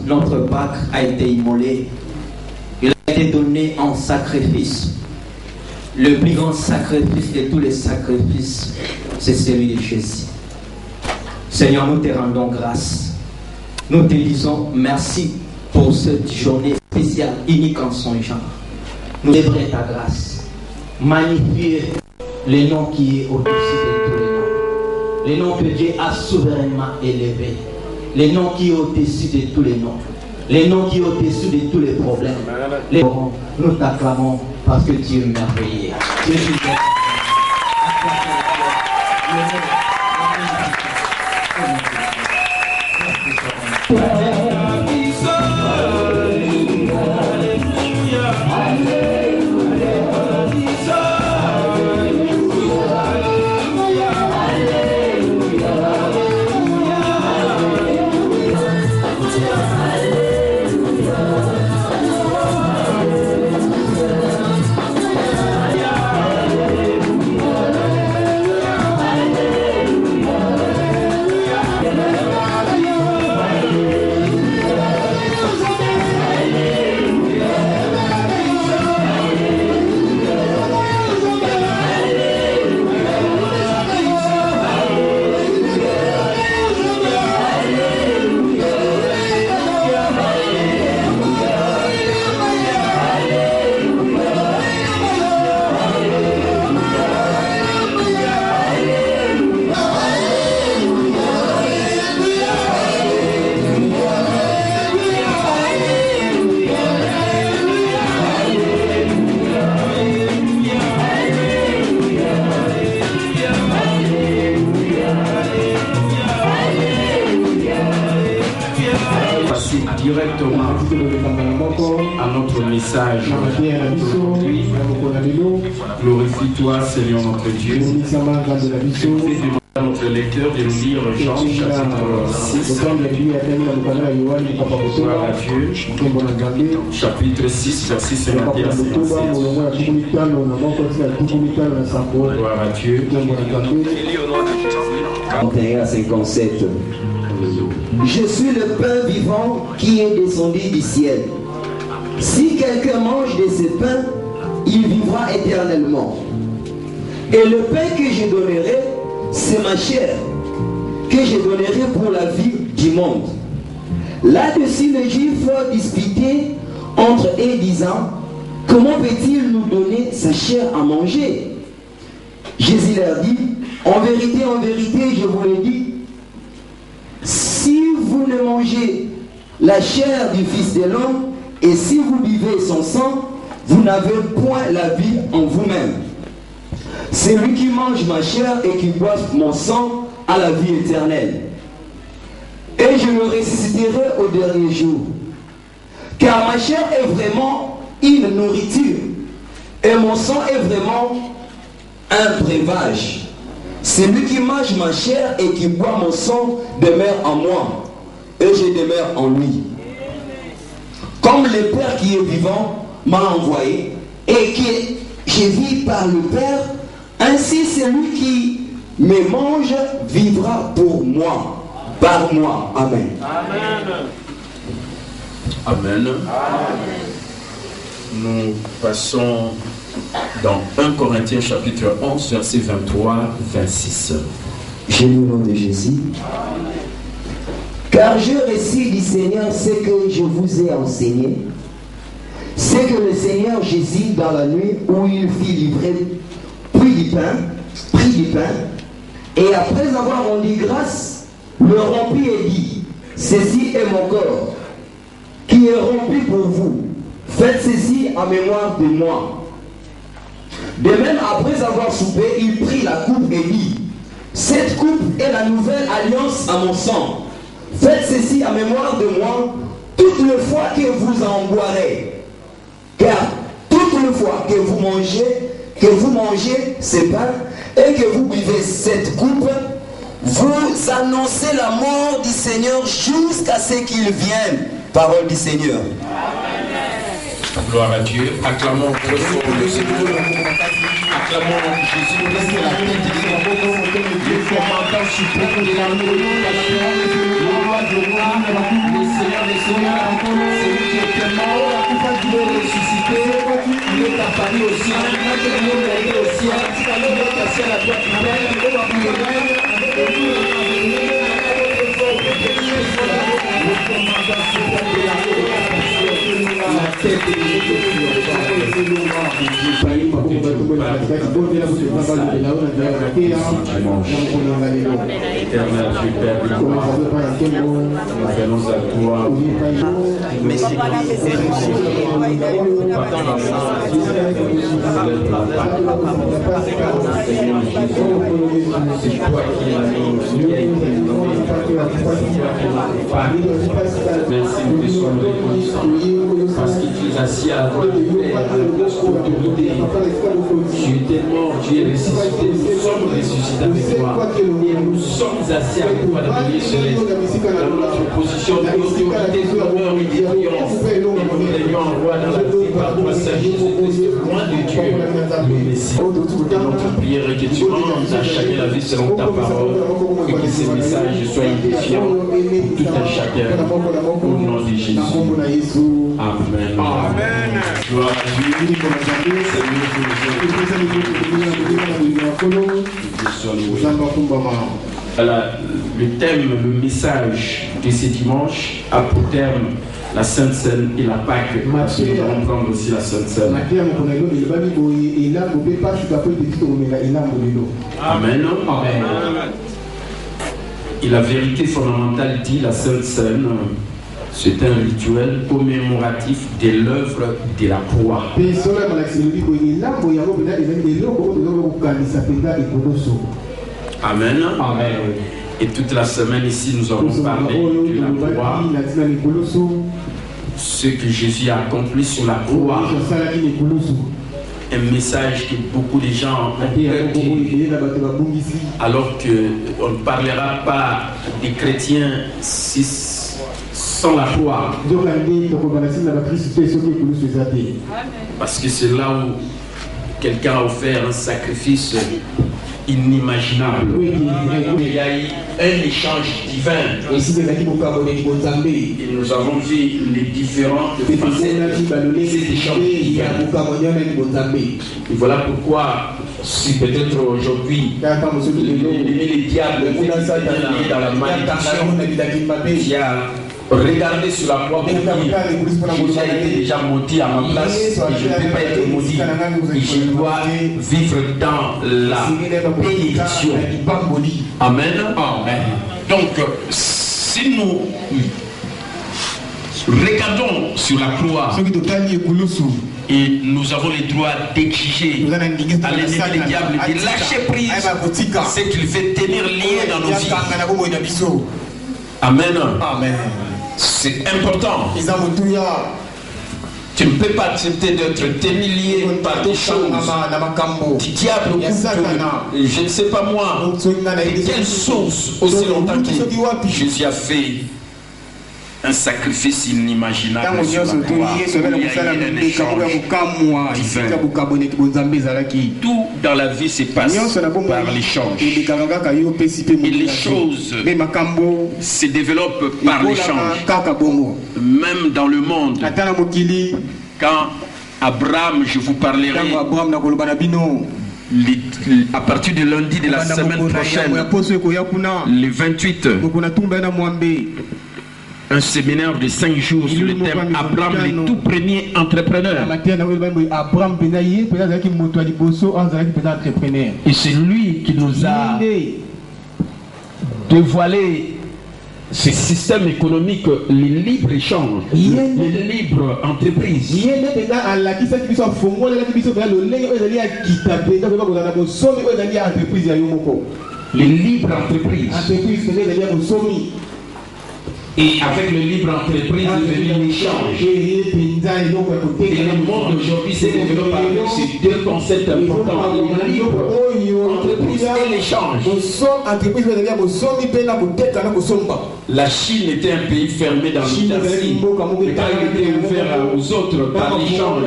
notre Pâques a été immolé. Il a été donné en sacrifice. Le plus grand sacrifice de tous les sacrifices, c'est celui de Jésus. Seigneur, nous te rendons grâce. Nous te disons merci pour cette journée spéciale, unique en son genre. Nous célébrons ta grâce. Magnifier le nom qui est au-dessus de tous les noms. Le nom que Dieu a souverainement élevé. Le nom qui est au-dessus de tous les noms. Le nom qui est au-dessus de tous les problèmes. Nous t'acclamons parce que tu es merveilleux. Tu es directement à notre message d'aujourd'hui. Glorifie-toi, Seigneur notre Dieu. Je vais demander à notre lecteur de nous lire Jean chapitre 6. Gloire à Dieu. Chapitre 6, verset 51 à 56. Gloire à Dieu. 51 à 57. Je suis le pain vivant qui est descendu du ciel. Si quelqu'un mange de ce pain, il vivra éternellement. Et le pain que je donnerai, c'est ma chair, que je donnerai pour la vie du monde. Là-dessus, les Juifs disputaient entre eux, disant, comment peut-il nous donner sa chair à manger? Jésus leur dit, en vérité, je vous le dis, si vous ne mangez la chair du Fils de l'homme et si vous buvez son sang, vous n'avez point la vie en vous-même. Celui qui mange ma chair et qui boit mon sang a la vie éternelle. Et je le ressusciterai au dernier jour. Car ma chair est vraiment une nourriture et mon sang est vraiment un breuvage. Celui qui mange ma chair et qui boit mon sang demeure en moi, et je demeure en lui. Comme le Père qui est vivant m'a envoyé, et que je vis par le Père, ainsi celui qui me mange vivra pour moi, par moi. Amen. Amen. Amen. Nous passons dans 1 Corinthiens chapitre 11, verset 23-26. Je lis au nom de Jésus. Car je récite du Seigneur ce que je vous ai enseigné. C'est que le Seigneur Jésus, dans la nuit où il fit livrer, prit du pain, et après avoir rendu grâce, le remplit et dit, ceci est mon corps, qui est rempli pour vous. Faites ceci en mémoire de moi. De même, après avoir soupé, il prit la coupe et dit, cette coupe est la nouvelle alliance à mon sang. Faites ceci en mémoire de moi, toutes les fois que vous en boirez. Car toutes les fois que vous mangez ce pain et que vous buvez cette coupe, vous annoncez la mort du Seigneur jusqu'à ce qu'il vienne. Parole du Seigneur. Gloire à Dieu. Acclamons pour le Jésus. Acclamons Jésus. Laissez la tête de Dieu. Commandant suprême de l'armée. Le roi du roi, le Seigneur des Seigneurs. spéciale à toi qui m'aime. La tête éternel, tu Père, nous venons à toi. Merci pour c'est toi qui as merci, nous te sommes reconnaissants parce que tu es assis à droite du Père, autorité. Tu étais mort, tu es ressuscité, nous sommes ressuscités avec toi. Et nous sommes assis avec toi dans le milieu céleste, dans notre position d'autorité, d'honneur et de triomphe. Et nous régnons en roi dans la vie par toi, Saint Jésus-Christ, loin de Dieu, le Messie. Notre prière est que tu rendes à chacun la vie selon ta parole et que ces messages soient édifiants pour tout un chacun. Au nom de Jésus. Amen. Amen. Gloire à Dieu. Voilà, le thème, le message de ce dimanche a pour terme la Sainte Seine et la Pâque. Parce que nous allons prendre aussi la Sainte Seine. Amen. Amen. Et la vérité fondamentale dit la Sainte Seine, c'est un rituel commémoratif de l'œuvre de la croix. Amen. Amen. Et toute la semaine ici, nous avons parlé de la croix, ce que Jésus a accompli sur la croix. Un message que beaucoup de gens ont perdu, alors qu'on ne parlera pas des chrétiens sans la croix. Parce que c'est là où quelqu'un a offert un sacrifice inimaginable. Il y a eu un échange divin. Et nous avons vu les différentes facettes de cet échange divin. Et voilà pourquoi, si peut-être aujourd'hui, les diables dans la malédiction qui a regardé sur la croix pour dire Jésus a été déjà maudit à ma place et je ne peux pas être maudit et je dois vivre dans la bénédiction. Amen. Amen. Donc si nous regardons sur la croix et nous avons le droit d'exiger à l'ennemi du diable de lâcher prise, c'est qu'il fait tenir lié dans nos vies. Amen. Amen. C'est important. Tu ne peux pas accepter d'être lié par des choses du diable ou je ne sais pas moi de quelle source, aussi longtemps que Jésus a fait un sacrifice inimaginable sur la croix. Tout dans la vie se passe par l'échange. Et les choses se développent par l'échange. Même dans le monde, quand Abraham, je vous parlerai à partir de lundi de la semaine prochaine, le 28, un séminaire de 5 jours sur le thème Abraham, le tout premier entrepreneur. Et c'est lui qui nous a dévoilé ce système économique, le libre-échange, le libre entreprise. Les libre entreprises. Et avec le libre entreprise, il y a l'échange. Et le monde aujourd'hui s'est développé avec ces deux concepts importants, le libre entreprise et l'échange. La Chine était un pays fermé dans l'Asie, mais quand il était ouvert aux autres par l'échange,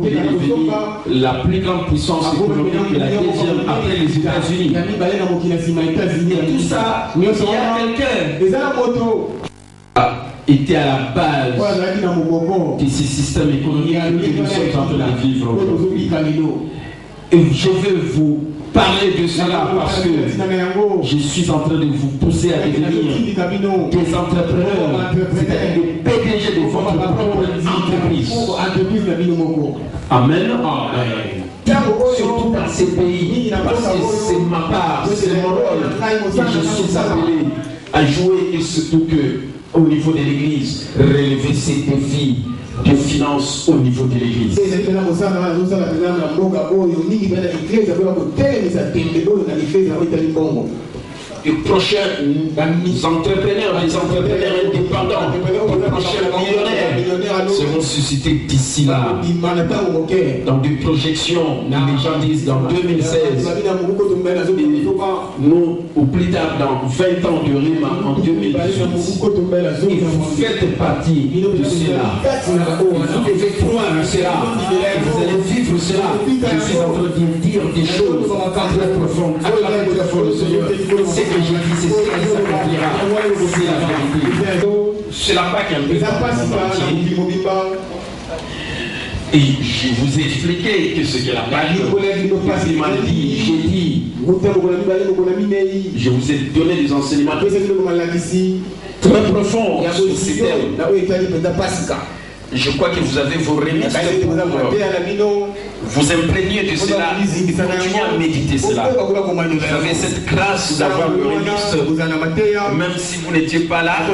il est devenu la plus grande puissance économique et la deuxième après les États-Unis. Et tout ça, il y a quelqu'un était à la base de ce système économique que nous sommes en train de vivre aujourd'hui. Et je veux vous parler de cela parce que je suis en train de vous pousser à devenir des entrepreneurs, c'est-à-dire des PDG de votre propre entreprise. Amen. Surtout dans ces pays, parce que c'est ma part, c'est mon rôle que je suis appelé à jouer, et surtout que au niveau de l'église, relever ces défis de finances au niveau de l'église. Les prochains entrepreneurs, les entrepreneurs indépendants, les prochains millionnaires seront suscités d'ici là. Dans des projections, les gens disent dans 2016, nous, ou plus tard dans 20 ans de Rima en 2018, et vous faites partie de cela. Vous devez croire cela, vous allez vivre cela. Je suis en train de dire des choses très profondes. Acclamez très fort le Seigneur. C'est que j'ai dit, c'est ce qui s'accomplira. C'est la vérité. C'est la Pâque un peu. Et je vous ai expliqué que ce qu'est la Pâque. Il m'a dit, j'ai dit, je vous ai donné des enseignements très profonds sur ces thèmes. Je crois que vous avez vos remises pour vous imprégner de cela, continuez à méditer cela. Vous avez cette grâce d'avoir le remise, même si vous n'étiez pas là, vous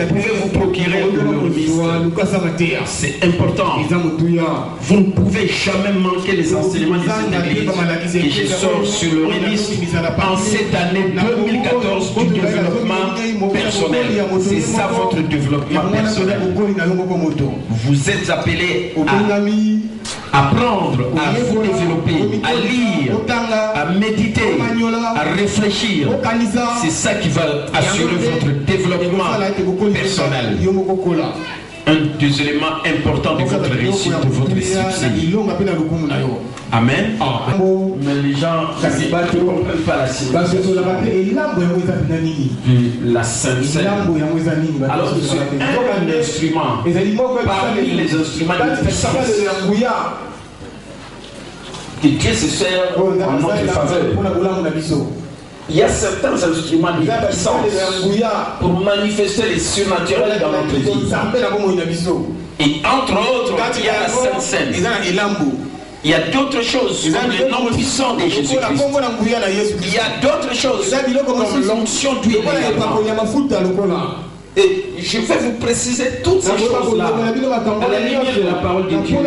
pouvez vous procurer le remise. C'est important. Vous ne pouvez jamais manquer les enseignements de cette église que je sors sur le remise en cette année 2014 du développement personnel. C'est ça votre développement personnel. Vous êtes appelés à apprendre, à vous développer, à lire, à méditer, à réfléchir. C'est ça qui va assurer votre développement personnel. Un des éléments importants de votre réussite, de votre succès. Amen. Mais les gens ne comprennent pas la signification de la Sainte Seine. Alors c'est un instrument parmi les instruments de puissance que Dieu se sert en notre faveur. Il y a certains instruments de puissance pour manifester les surnaturels dans notre vie. Et entre autres, il y a la Sainte Seine. Il y a d'autres choses comme le nom puissant de Jésus-Christ. Il y a d'autres choses comme l'onction d'huile. Et je vais vous préciser toutes ces choses-là à la lumière de la parole de Dieu.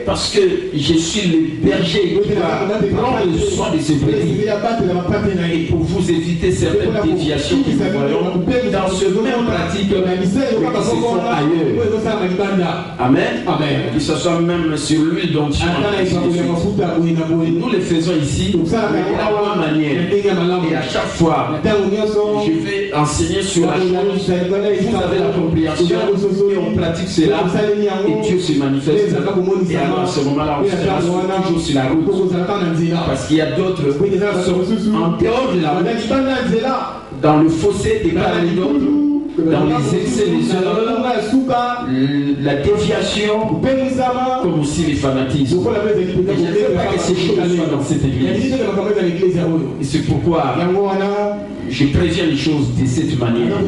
Parce que je suis le berger qui va prendre soin de ces brebis. Et pour vous éviter certaines déviations que nous voyons dans ce même pratique qui se font ailleurs. Amen. Que ce soit même sur l'huile d'onction. Nous le faisons ici de la même manière. Et à chaque fois, je vais enseigner sur la chose. Vous avez la compréhension et on pratique cela et Dieu se manifeste. Et alors à ce moment-là, on sera toujours sur la route. Parce qu'il y a d'autres qui sont en dehors de la route, dans le fossé des part et d'autres, dans les excès, les erreurs, la déviation, comme aussi les fanatismes. Et je ne sais pas que ces choses soient dans cette église. Et c'est pourquoi je préviens les choses de cette manière.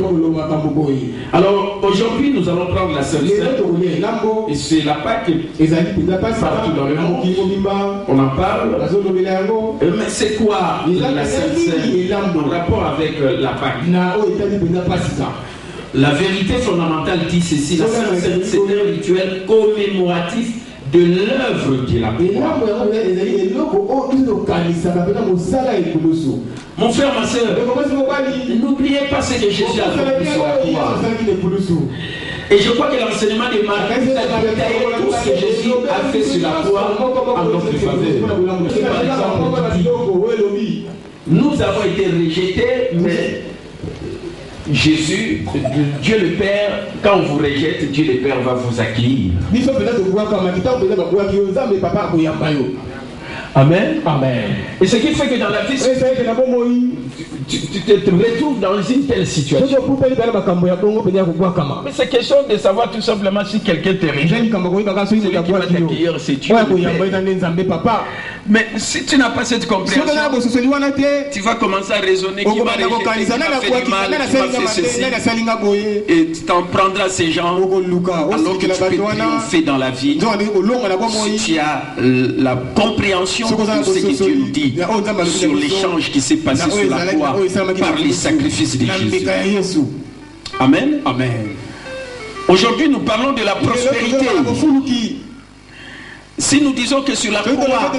Alors aujourd'hui nous allons prendre la Sainte Seine. Et c'est la Pâque partout dans le monde. On en parle. Mais c'est quoi la Sainte Seine en rapport avec la Pâque? La vérité fondamentale dit ceci: la Sainte Seine, c'est un rituel commémoratif de l'œuvre de la croix. Mon frère, ma soeur, n'oubliez pas ce que Jésus a fait sur la croix. Et je crois que l'enseignement de Marc a détaillé tout ce que Jésus a fait sur la croix en notre faveur. Par exemple, nous avons été rejetés, mais Jésus, Dieu le Père, quand on vous rejette, Dieu le Père va vous accueillir. Amen. Amen. Et ce qui fait que dans la vie tu te retrouves dans une telle situation. Mais c'est question de savoir tout simplement si quelqu'un te rejette. Celui qui va t'accueillir, c'est Dieu. Mais si tu n'as pas cette compréhension, tu vas commencer à raisonner qui m'a rejeté, qui m'a fait du mal, qui m'a fait ceci. Et tu t'en prendras ces gens alors que tu peux triompher dans la vie si tu as la compréhension de ce que Dieu nous dit sur l'échange qui s'est passé sur la croix par les sacrifices de Jésus. Amen. Amen. Aujourd'hui, nous parlons de la prospérité. Si nous disons que sur la croix,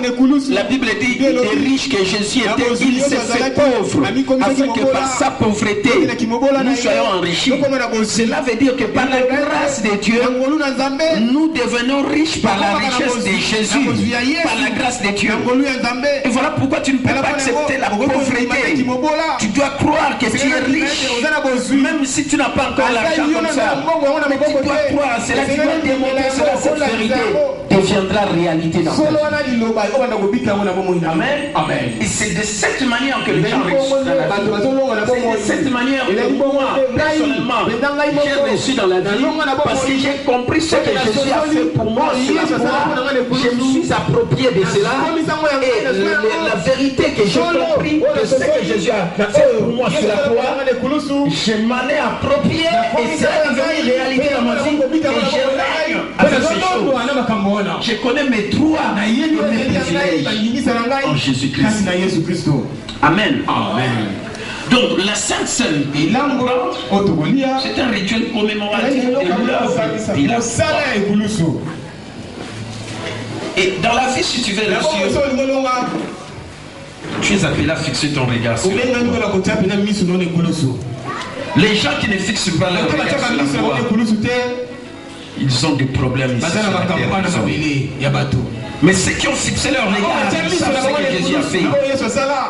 la Bible dit des riches que Jésus était, il s'est fait pauvre, afin que par sa pauvreté, nous soyons enrichis. Cela veut dire que par la grâce de Dieu, nous devenons riches par la richesse de Jésus, par la grâce de Dieu. Et voilà pourquoi tu ne peux pas accepter la pauvreté. Tu dois croire que tu es riche, même si tu n'as pas encore l'argent comme ça. Mais tu dois croire, c'est là que tu dois démontrer cela, cette vérité deviendra réalité dans ta vie. Amen. Amen. Et c'est de cette manière que les gens reçoivent dans la vie. C'est de cette manière que moi, personnellement, j'ai reçu dans la vie parce que j'ai compris ce que Jésus a fait pour moi sur la croix. Je me suis approprié de cela et la vérité que j'ai compris de ce que Jésus a fait pour moi sur la croix, je m'en ai approprié et c'est devenu réalité dans ma vie et je règne avec ces choses. Je connais mes droits et mes privilèges en Jésus-Christ. Amen. Amen. Donc la Sainte Seine, c'est un rituel commémoratif de l'œuvre de la croix. Et dans la vie, si tu veux réussir, tu es appelé à fixer ton regard sur la croix. Les gens qui ne fixent pas leur regard sur la croix, ils ont des problèmes ici sur la terre. Mais ceux qui ont fixé leur regard sur ce que Jésus a fait,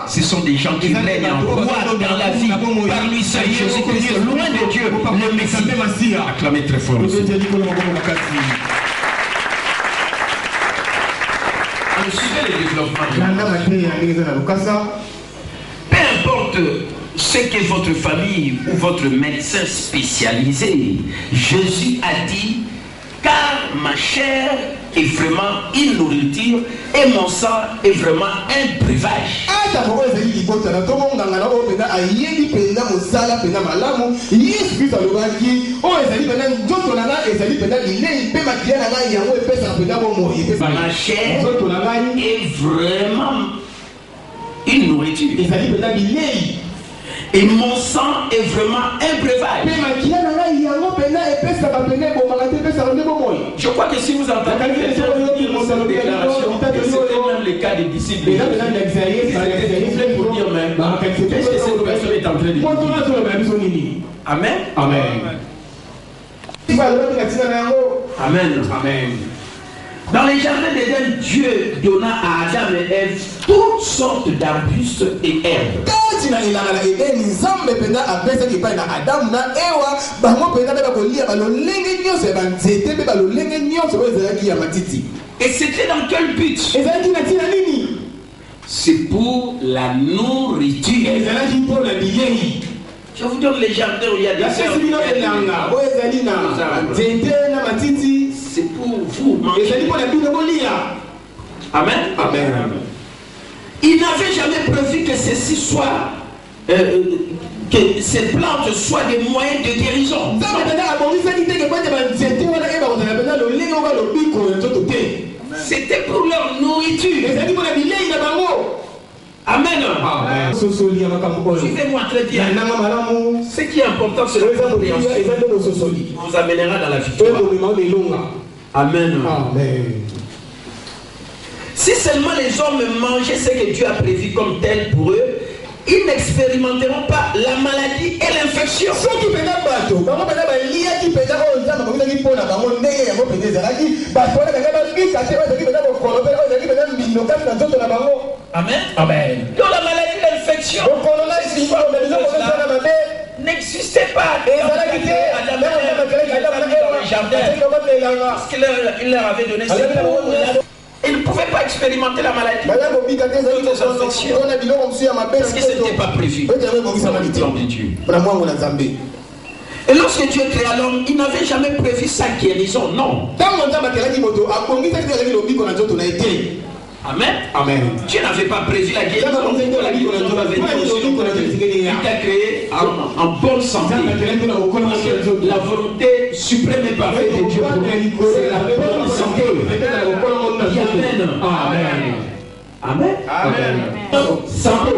ce sont des gens qui règnent en roi dans la vie par lui seul, Jésus-Christ, loin de Dieu, le Messie. Acclamez très fort aussi. On suivait le développement. Peu importe ce qu'est votre famille ou votre médecin spécialisé, Jésus a dit: car ma chair est vraiment une nourriture et mon sang est vraiment un breuvage. Ma chair est vraiment une nourriture. Et mon sang est vraiment un breuvage. Je crois que si vous entendez les gens dire cette déclaration, c'était même le cas des disciples. C'est pour dire même qu'est-ce que cette personne est en train de dire. Amen. Amen. Amen. Amen. Dans les jardins d'Éden, Dieu donna à Adam et Ève toutes sortes d'arbustes et herbes. Et c'était dans quel but? C'est pour la nourriture. Je vous donne les jardins où il y a des herbes. C'est pour vous manger. Amen. Amen. Il n'avait jamais prévu que ceci soit, que ces plantes soient des moyens de guérison. C'était pour leur nourriture. Amen. Amen. Suivez-moi très bien. Ce qui est important, c'est la compréhension. Vous amènera dans la victoire. Amen. Amen. Si seulement les hommes mangeaient ce que Dieu a prévu comme tel pour eux, ils n'expérimenteront pas la maladie et l'infection. Amen. Amen. Donc la maladie et l'infection n'existait pas. Parce qu'il leur avait donné ce Il ne pouvait pas expérimenter la maladie. Parce que ce n'était pas prévu. Et lorsque Dieu créa l'homme, il n'avait jamais prévu sa guérison, non. Amen. Amen. Dieu n'avait pas prévu la guérison. Il t'a créé en bonne santé. La volonté suprême et parfaite de Dieu, c'est la bonne santé. Amen. Amen. Amen. Santé.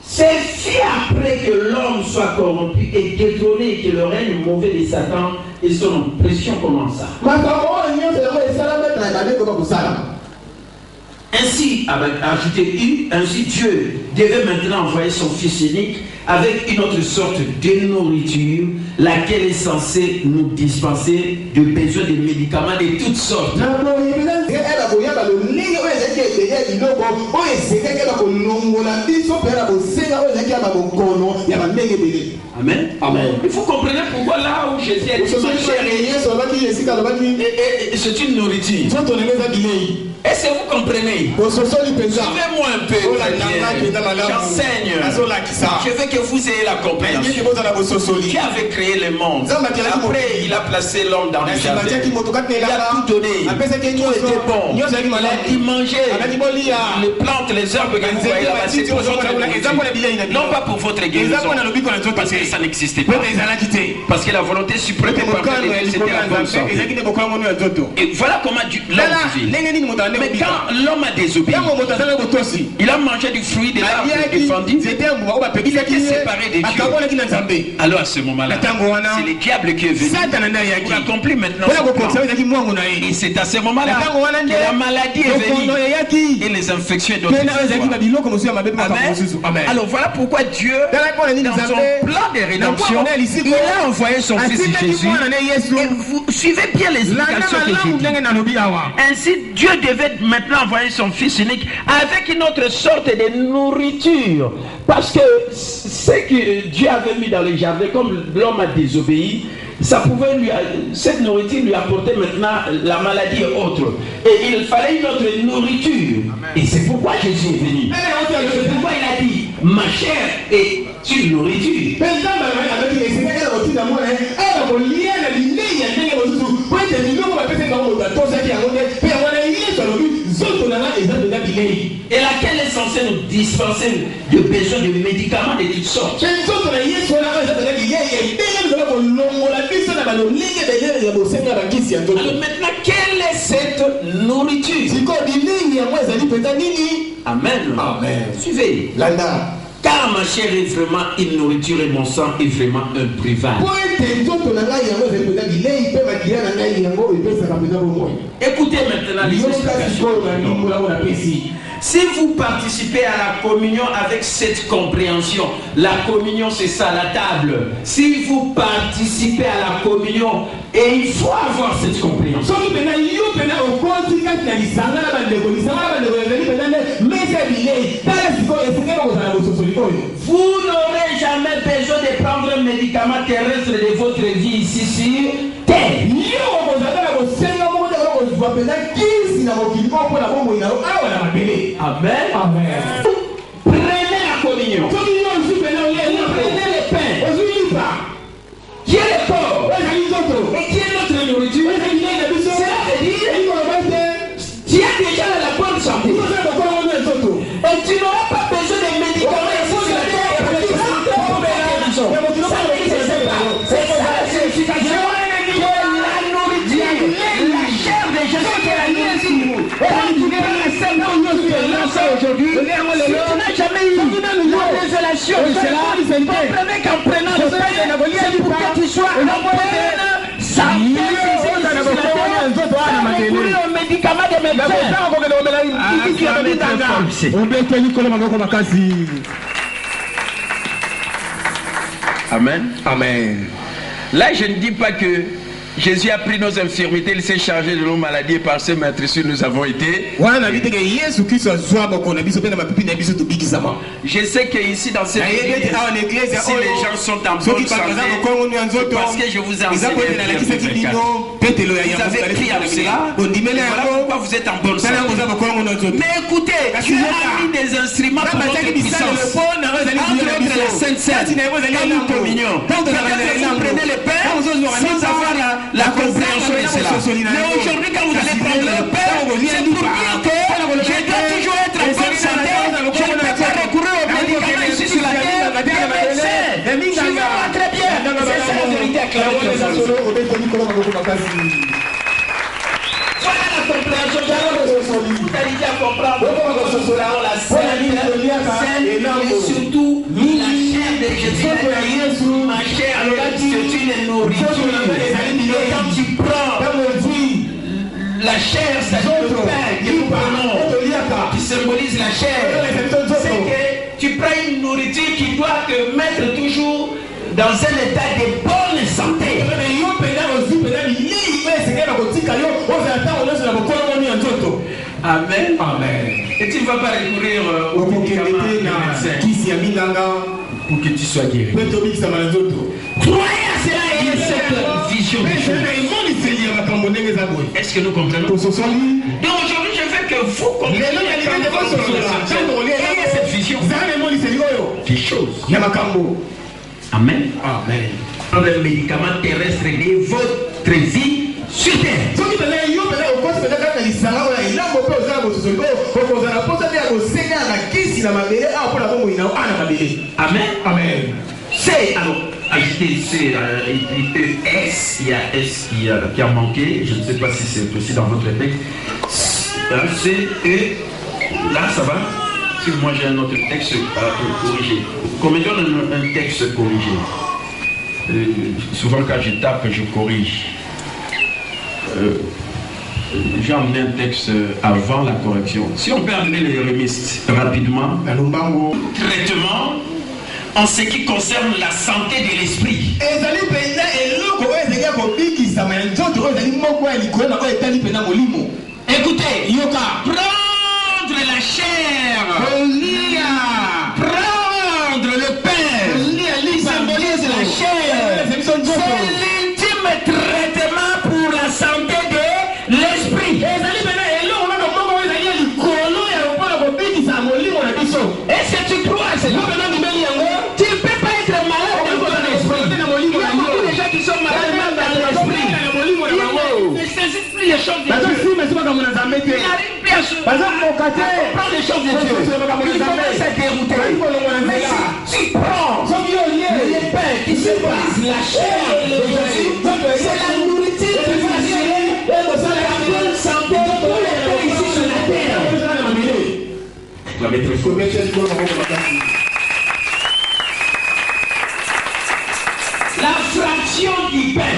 C'est fait après que l'homme soit corrompu et détrôné et que le règne mauvais de Satan et son oppression commença. Ainsi, ainsi Dieu devait maintenant envoyer son Fils unique avec une autre sorte de nourriture, laquelle est censée nous dispenser de besoin de médicaments de toutes sortes. Amen. Amen. Il faut comprendre pourquoi là où Jésus a dit c'est une nourriture. Est-ce que vous comprenez? Suivez-moi un peu. J'enseigne. Je veux que vous ayez la compréhension. Dieu avait créé le monde. Après, il a placé l'homme dans le jardin. Il a tout donné. Tout était bon. Il a dit manger les plantes, les herbes que vous voyez là-bas. C'est pour votre guérison. Non pas pour votre guérison. Parce que ça n'existait pas. Parce que la volonté suprême c'était la bonne santé. Et voilà comment l'homme vit. Mais quand l'homme a désobéi, il a mangé du fruit de l'arbre défendu, il était séparé de Dieu. Alors à ce moment-là, c'est le diable qui est venu pour accomplir maintenant son plan. Et c'est à ce moment-là que la maladie est venue et les infections d'autres. Amen. Alors voilà pourquoi Dieu, dans son plan de rédemption, il a envoyé son Fils Jésus. Et vous suivez bien les explications que j'ai dit. Ainsi, Dieu devait maintenant envoyer son Fils unique avec une autre sorte de nourriture. Parce que ce que Dieu avait mis dans le jardin, comme l'homme a désobéi, cette nourriture lui apportait maintenant la maladie et autres. Et il fallait une autre nourriture. Et c'est pourquoi Jésus est venu. Et c'est pourquoi il a dit, ma chair est une nourriture. Et laquelle est censée nous dispenser de besoin de médicaments de toutes sortes. Alors maintenant, quelle est cette nourriture? Amen. Amen. Suivez. Car ma chair est vraiment une nourriture et mon sang est vraiment un breuvage. Écoutez maintenant les explications. Si vous participez à la communion avec cette compréhension, la communion c'est ça, la table. Si vous participez à la communion, et il faut avoir cette compréhension. Vous n'aurez jamais besoin de prendre un médicament terrestre de votre vie ici sur terre. Amen. Amen. Prenez la communion. Prenez les pains. Qui est le corps? Et qui est notre nourriture? Cela veut dire tu es déjà dans la bonne santé. Et tu n'auras pas besoin de médicaments. C'est ça la signification. La nourriture, la chair de Jésus qui est la nourriture. Et là, tu n'es pas la seule aujourd'hui. Si tu n'as jamais eu la révélation, comprenez qu'en prenant le pain, c'est pour que tu sois en pleine santé. Un médicament de médecin. Amen. Amen. Là, je ne dis pas que Jésus a pris nos infirmités, il s'est chargé de nos maladies et par ses meurtrissures nous avons été. Je sais qu'ici dans cette église, si les gens sont en bonne santé, parce que je vous ai enseigné, vous avez pris à cela, voilà pourquoi vous êtes en bonne santé. Mais écoutez, Dieu a mis des instruments pour votre puissance. Entre la Sainte Seine et la communion. Peut-être vous prenez le pain sans avoir la compréhension de cela. Mais aujourd'hui, quand vous allez prendre le pain, c'est pour dire que je dois toujours être en bonne santé. Je ne peux pas recourir aux médicaments ici sur la terre. Les médecins, je vais pas très bien. C'est ça la vérité à clair. Voilà la compréhension. Vous arrivez à comprendre la scène et surtout la chair de Jésus. Ma chair, c'est une nourriture. Et quand tu prends la chair, c'est-à-dire le pain que nous prenons, qui symbolise la chair, c'est que tu prends une nourriture qui doit te mettre toujours dans un état de bonne santé. Amen. Amen. Et tu ne vas pas recourir aux médicaments des médecins pour que tu sois guéri. Croyez à cela et à cette vision des choses. Est-ce que nous comprenons? Donc aujourd'hui, je veux que vous compreniez cette vision des choses. Amen. Amen. Le médicament terrestre de votre vie sur terre. Amen. Amen. C'est alors ajouter c'est S, il y a S qui a manqué. Je ne sais pas si c'est aussi dans votre texte. C'est E. Là, ça va. Si moi j'ai un autre texte corrigé. Comme je donne un texte corrigé. Souvent quand je tape, je corrige. J'ai emmené un texte avant la correction. Si on peut amener les remistes rapidement. Traitement en ce qui concerne la santé de l'esprit. Écoutez, prendre la chair, prendre le pain, symbolise la chair. C'est l'intime traitement pour la santé de l'esprit. Est-ce que tu crois à cela? Tu ne peux pas être malade dans ton esprit. Il y a beaucoup de gens qui sont malades dans l'esprit. Ils ne saisissent plus les choses de Dieu. Ils n'arrivent plus à comprendre les choses de Dieu. Ils commencent à dérouter. Mais si tu prends le pain qui symbolise la chair de Jésus, c'est la nourriture qui va assurer la bonne santé pour les gens ici sur la terre. La fraction du pain.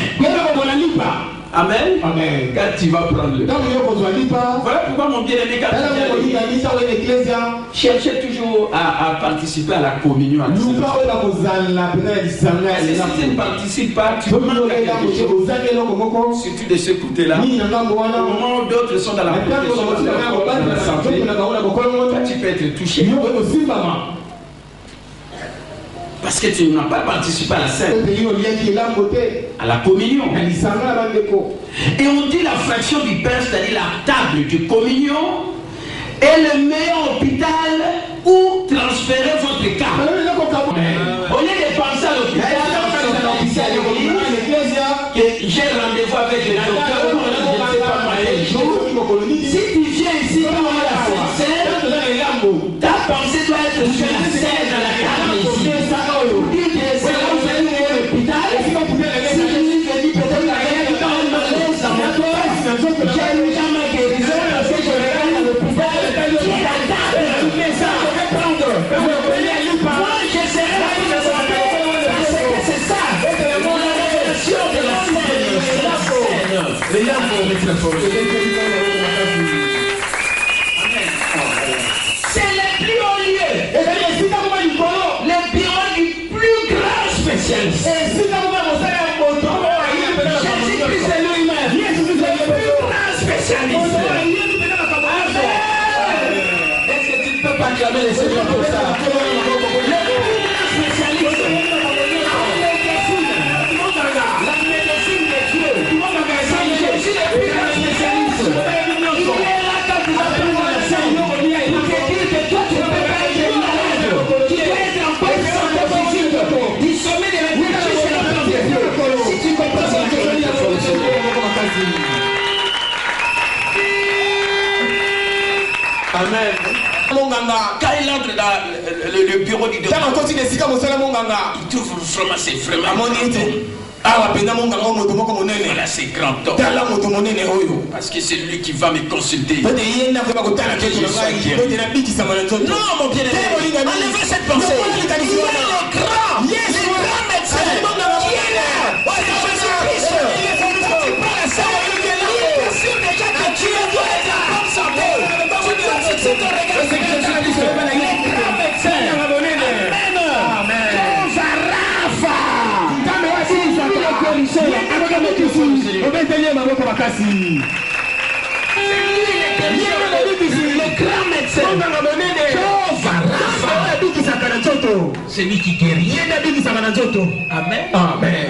Amen. Amen. Quand tu vas prendre le pain. Voilà pourquoi mon bien-aimé, quand tu cherchez toujours à participer à la communion. Si tu ne participes pas, tu peux manquer quelque chose. Surtout de ce côté-là. Au moment où d'autres sont dans la protection, dans la santé, tu peux être touché. Parce que tu n'as pas participé à la scène, à la communion. Et on dit la fraction du pain, c'est-à-dire la table de communion, est le meilleur hôpital où transférer votre cas. Au lieu de penser à l'hôpital, que j'ai rendez-vous avec le docteur, je ne sais pas moi quel jour. Si tu viens ici pour la scène, ta pensée doit être sur la scène, dans la table ici. C'est le plus haut lieu. Le bureau du plus grand spécialiste. Jésus-Christ Amen. Quand il entre dans le bureau du docteur, il trouve vraiment c'est vraiment voilà, c'est grand homme. Parce que c'est lui qui va me consulter. Non, mon bien-aimé, enlevez cette pensée. Il est le grand médecin qui est là. Jésus-Christ. Quand tu prends la salle, il est sûr déjà que tu dois être en bonne santé. Tu dois fixer ton regard sur Jésus-Christ. Il est grand médecin. Amen. C'est lui qui guérit. Amen. Amen.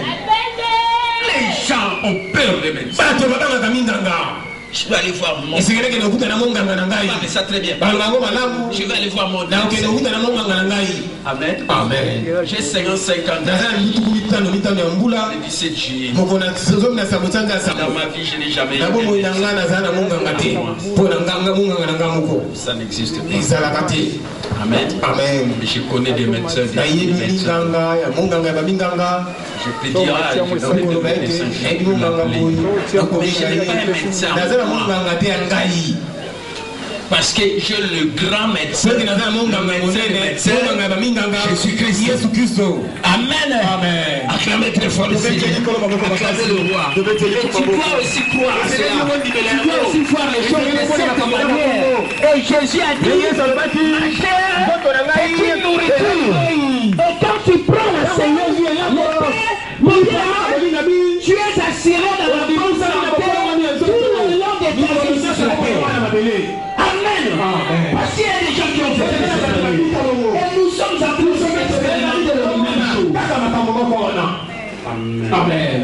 Les gens ont peur de médecins. Je vais aller voir mon. Ça très bien. Je vais aller voir mon. Amen. Amen. J'ai 55 ans. Le 17 juillet. Dans ma vie, je n'ai jamais eu. Ça n'existe pas. Amen. Amen. Je connais des médecins. Je peux dire, je connais des médecins. Mais je n'ai pas un médecin. Parce que j'ai le grand médecin, Jésus-Christ. Amen. Acclamez très fort le Seigneur. Acclamez le roi. Tu dois aussi croire à cela. Tu dois aussi voir les choses de cette manière. Et Jésus a dit, ma chair est une nourriture. Et quand tu prends la Seigneur, mon bien-aimé, tu es assuré d'avoir bonne santé tout le long de ta vie sur la terre. Amen. Parce qu'il y a des gens qui ont fait ça. Et nous sommes en train de se mettre Amen. Amen.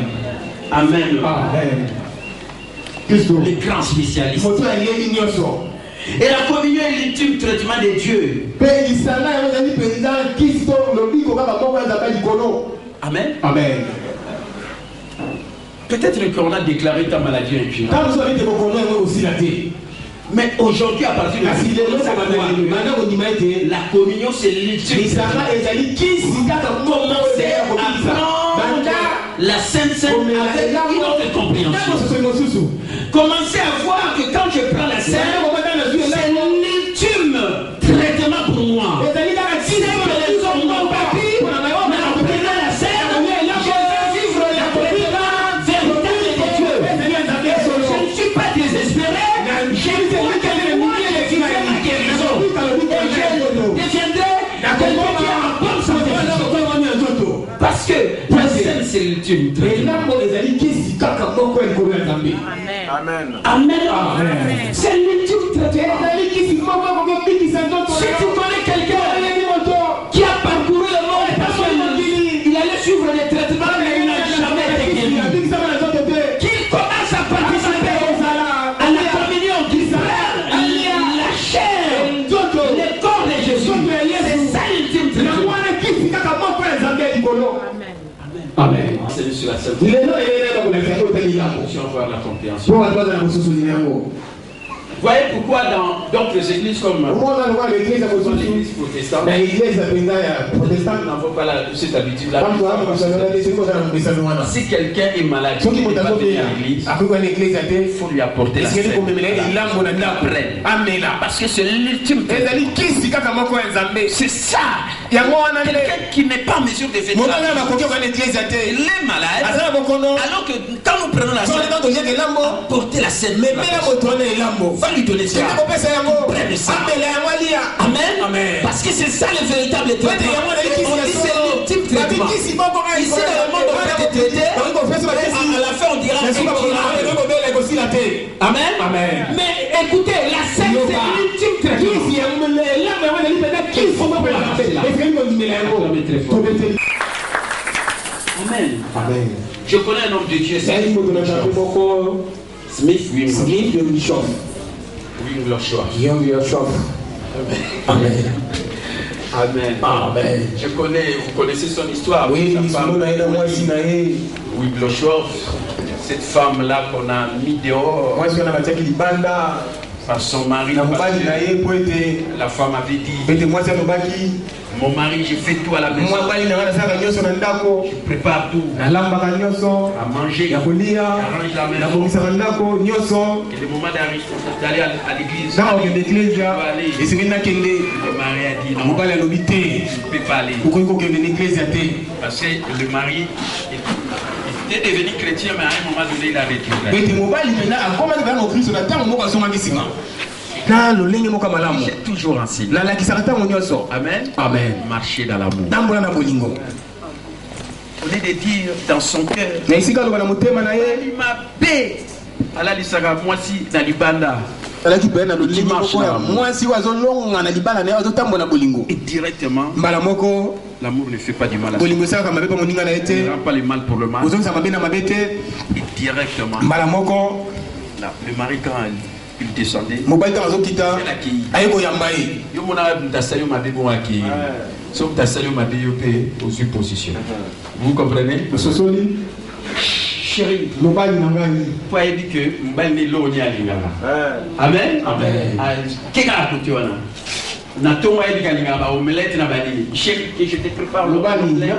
Amen. Les grands spécialistes. Et la communion est l'ultime traitement de Dieu. Amen. Amen. Peut-être qu'on a déclaré ta maladie incurable. Mais aujourd'hui, à partir de la communion, c'est l'ultime. Commencez à prendre la Sainte Seine avec une autre compréhension. Commencez à voir que quand je prends la Seine, c'est l'ultime traitement pour moi. Si les hommes n'ont pas pu, mais en prenant la Seine, je vais vivre la traitement véritable de Dieu. Je ne suis pas désespéré. J'ai vu que moi, je vais vivre ma guérison. Et je deviendrai quelqu'un qui a un bon santé. Parce que la Seine, c'est l'ultime traitement. Amen. Amen. C'est l'ultime traitement. Si tu connais quelqu'un qui a parcouru le monde, il allait suivre les traitements, mais il n'a jamais été guéri. Qu'il commence à participer à la communion d'Israël, la chair, le corps de Jésus. C'est ça l'ultime traitement. Amen. C'est sur la seule. Si on voit la compréhension. Voyez pourquoi dans d'autres églises comme l'église protestante, n'avons pas cette habitude-là. Si quelqu'un est malade, il n'est pas venu à l'église, il faut lui apporter la Sainte. Parce que c'est l'ultime. C'est ça. Quelqu'un qui n'est pas en mesure de venir à l'église, il est malade. Alors que quand nous prenons la Sainte, apporter la Sainte. Va lui donner ça. Prenne ça. Amen. Parce que c'est ça le véritable traitement. On dit c'est l'ultime traitement. Ici le monde va te traiter. À la fin on dira Amen. Mais écoutez, la Sainte c'est l'ultime traitement. Qu'il faut Acclamez très fort. Amen. Amen. Je connais un homme de Dieu. Smith Wigglesworth. Amen. Amen. Amen. Je connais, vous connaissez son histoire. Oui, Wigglesworth. Cette femme-là qu'on a mis dehors par son mari. La femme avait dit: mon mari, je fais tout à la maison. Je prépare tout. À manger. Arrange la maison. Et le moment d'aller à l'église. Le mari a dit: non, tu ne peux pas aller. Parce que le mari était devenu chrétien, mais à un moment donné, il a reculé. J'ai toujours enseigné. Amen. Amen. Marcher dans l'amour. Au lieu de dire dans son cœur: il m'a paix. Allah dit ça moi si dans l'Ibanda. Et directement, l'amour ne fait pas du mal à soi. Il ne rend pas le mal pour le mal. Et directement, le mari, quand il descendait, vous comprenez? Chérie, faut dire que Mbani l'eau n'y a rien. Amen. Amen. Qu'est-ce que tu as? Na tonga ebi kalinga ba omelette na bani. Chérie, que je te prépare le omelette.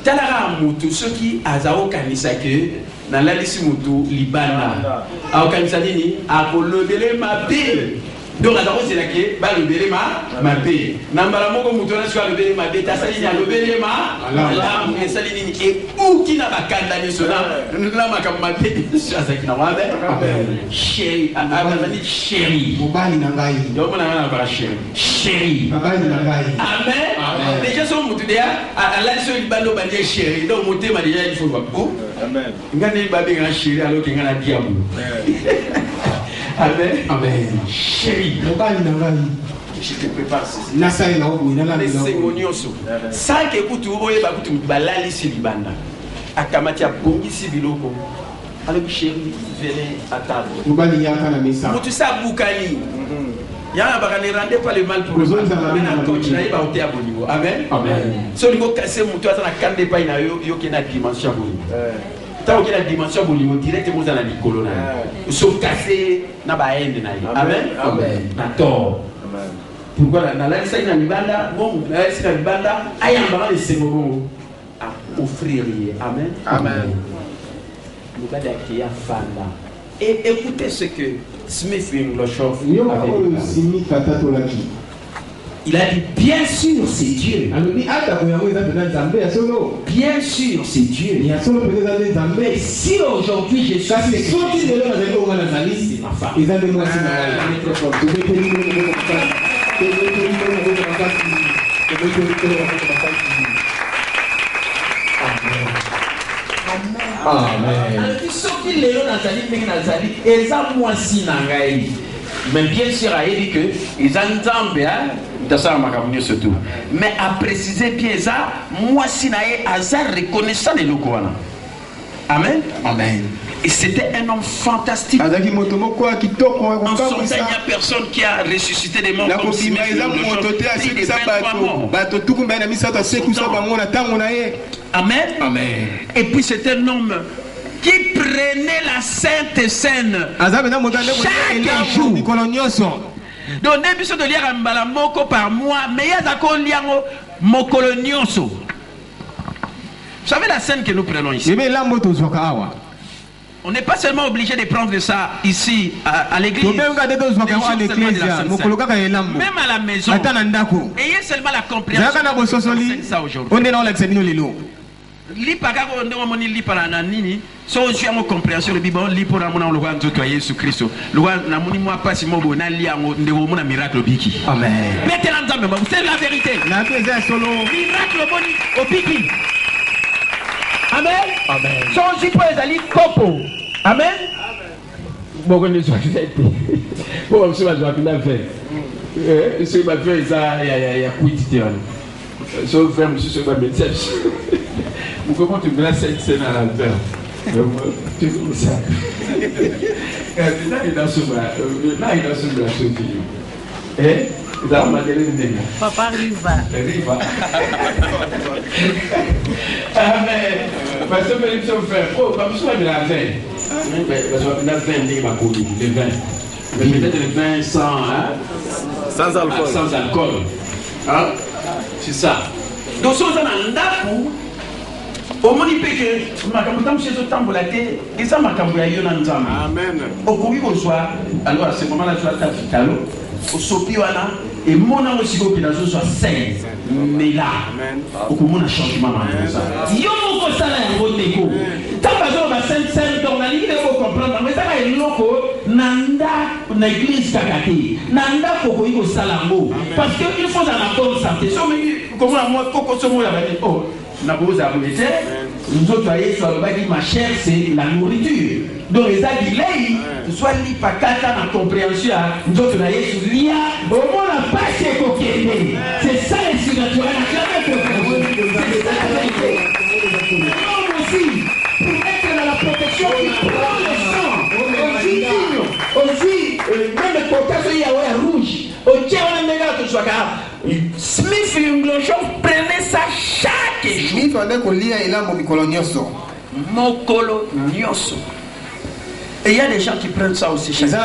Talara mutu soki azao kanisa ke na lalisi mutu libana. A kanisa nini akolobele mabe. Donc azao c'est là que ba lobele ma be. Na mbala moko mutu na swa lobele ma be ta sali na lobele ma la mu sali nini e ou ki na bakanda ni sona la makamba be ça qui na wabe. Chérie, amani chérie. Mobali na ngai. Donc on a ba chérie. Chérie. Mobali na ngai. Amen. Déjà son mutu dia ala so libano ba dia chérie. Donc mutu ma dia il faut voir. Amen. Ngani ba be nga chérie alors que ngana diamu. Amen. Amen. Chérie. Je te prépare ceci. Sans que tu balali si libanda. Akamatia bongi si biloko. Alors chérie, venez à table. Tu sais boukani. Ya ba ne rendez pas le mal pour le mal. Maintenant continuer ba oté abonigo. Amen. Amen. So niveau casser mutu ata na kande pa ina yo ke na dimension abonigo. Tant que la dimension bolingo directement dans la colonne. Sauf casser na ba ende na. Amen. Amen. D'accord. Amen. Pourquoi dans la liste na libanda bon la liste na libanda ayamba les semobo à offrir. Amen. Amen. Nous va d'accueillir fanda. Et écoutez ce que Smith Wigglesworth avait dit. Il a dit bien sûr c'est Dieu. Bien sûr c'est Dieu. Mais si aujourd'hui je suis c'est ma femme. Mais bien sûr, il dit que ils entendent bien. Mais à préciser bien ça, moi si nae hasard reconnaissant les locaux. Amen. Amen. Et c'était un homme fantastique. En son temps, il n'y a personne qui a ressuscité des morts comme si Amen. Amen. Et puis c'est un homme qui prenait la Sainte Seine chaque jour. Donc, début de lire un balamoko par mois, mais il y a d'accord liango mokolonioso. Vous savez la scène que nous prenons ici. On n'est pas seulement obligé de prendre ça ici à l'église. Même à la maison. Ayez seulement la compréhension. Ça aujourd'hui. Li pagako ndo moni li para na nini so je am compréhension le bible li pour amona le roi de Jésus Christ le roi na moni moi pas si mobo na li ango ndeko mona miracle biki amen mettez ensemble vous c'est la vérité la vérité solo miracle boni au biki amen amen so je peux aller copo amen boko ni so fait pour on se va faire Ce qui m'a fait, il y a quitté. So frère, monsieur, ce qui m'a fait, vous comment tu me laisses cette scène à l'albert? Tu comme ça. Là, il a ce bras, eh? Là, Papa Riva. Riva. Ah, mais, parce que mes frères, oh, pas besoin de la veine. Parce que la veine, il m'a connu, le vin. Mais peut-être le vin sans alcool. Sans alcool. Hein? C'est ça. Donc, si on a un dapou, au moins il peut que Makamoutam chez autant pour la tête, et ça Makamouya yon ensemble. Amen. Au courrier au soir, alors à ce moment-là, tu as ta fitalo, au sopiwana, et mon âme aussi qui n'a soit 16. Mais là, au courant d'un changement dans ça. Yo mon constat est un bon déco. Tant que on va s'en dans la ligne, il faut comprendre. Mais ça va être loco, nanda na église kakati, nanda koko iko salambo. Parce que il faut en avoir santé. So mais comment moi koko somo la bête. Oh. Nous autres, ma chair, c'est la nourriture. Donc, les aguilés, soit l'ipakata dans la compréhension, nous autres, nous avons la paix c'est ça les surnaturels. C'est ça la vérité. Nous aussi, pour être dans la protection qui prend le sang, aussi, même le podcast, il y a rouge. Au Dieu, on a un gars qui soit capable. Smith prenait ça chaque jour. Smith avait collier et là mon colonioso. Mokolo nyoso. Et il y a des gens qui prennent ça aussi chaque jour.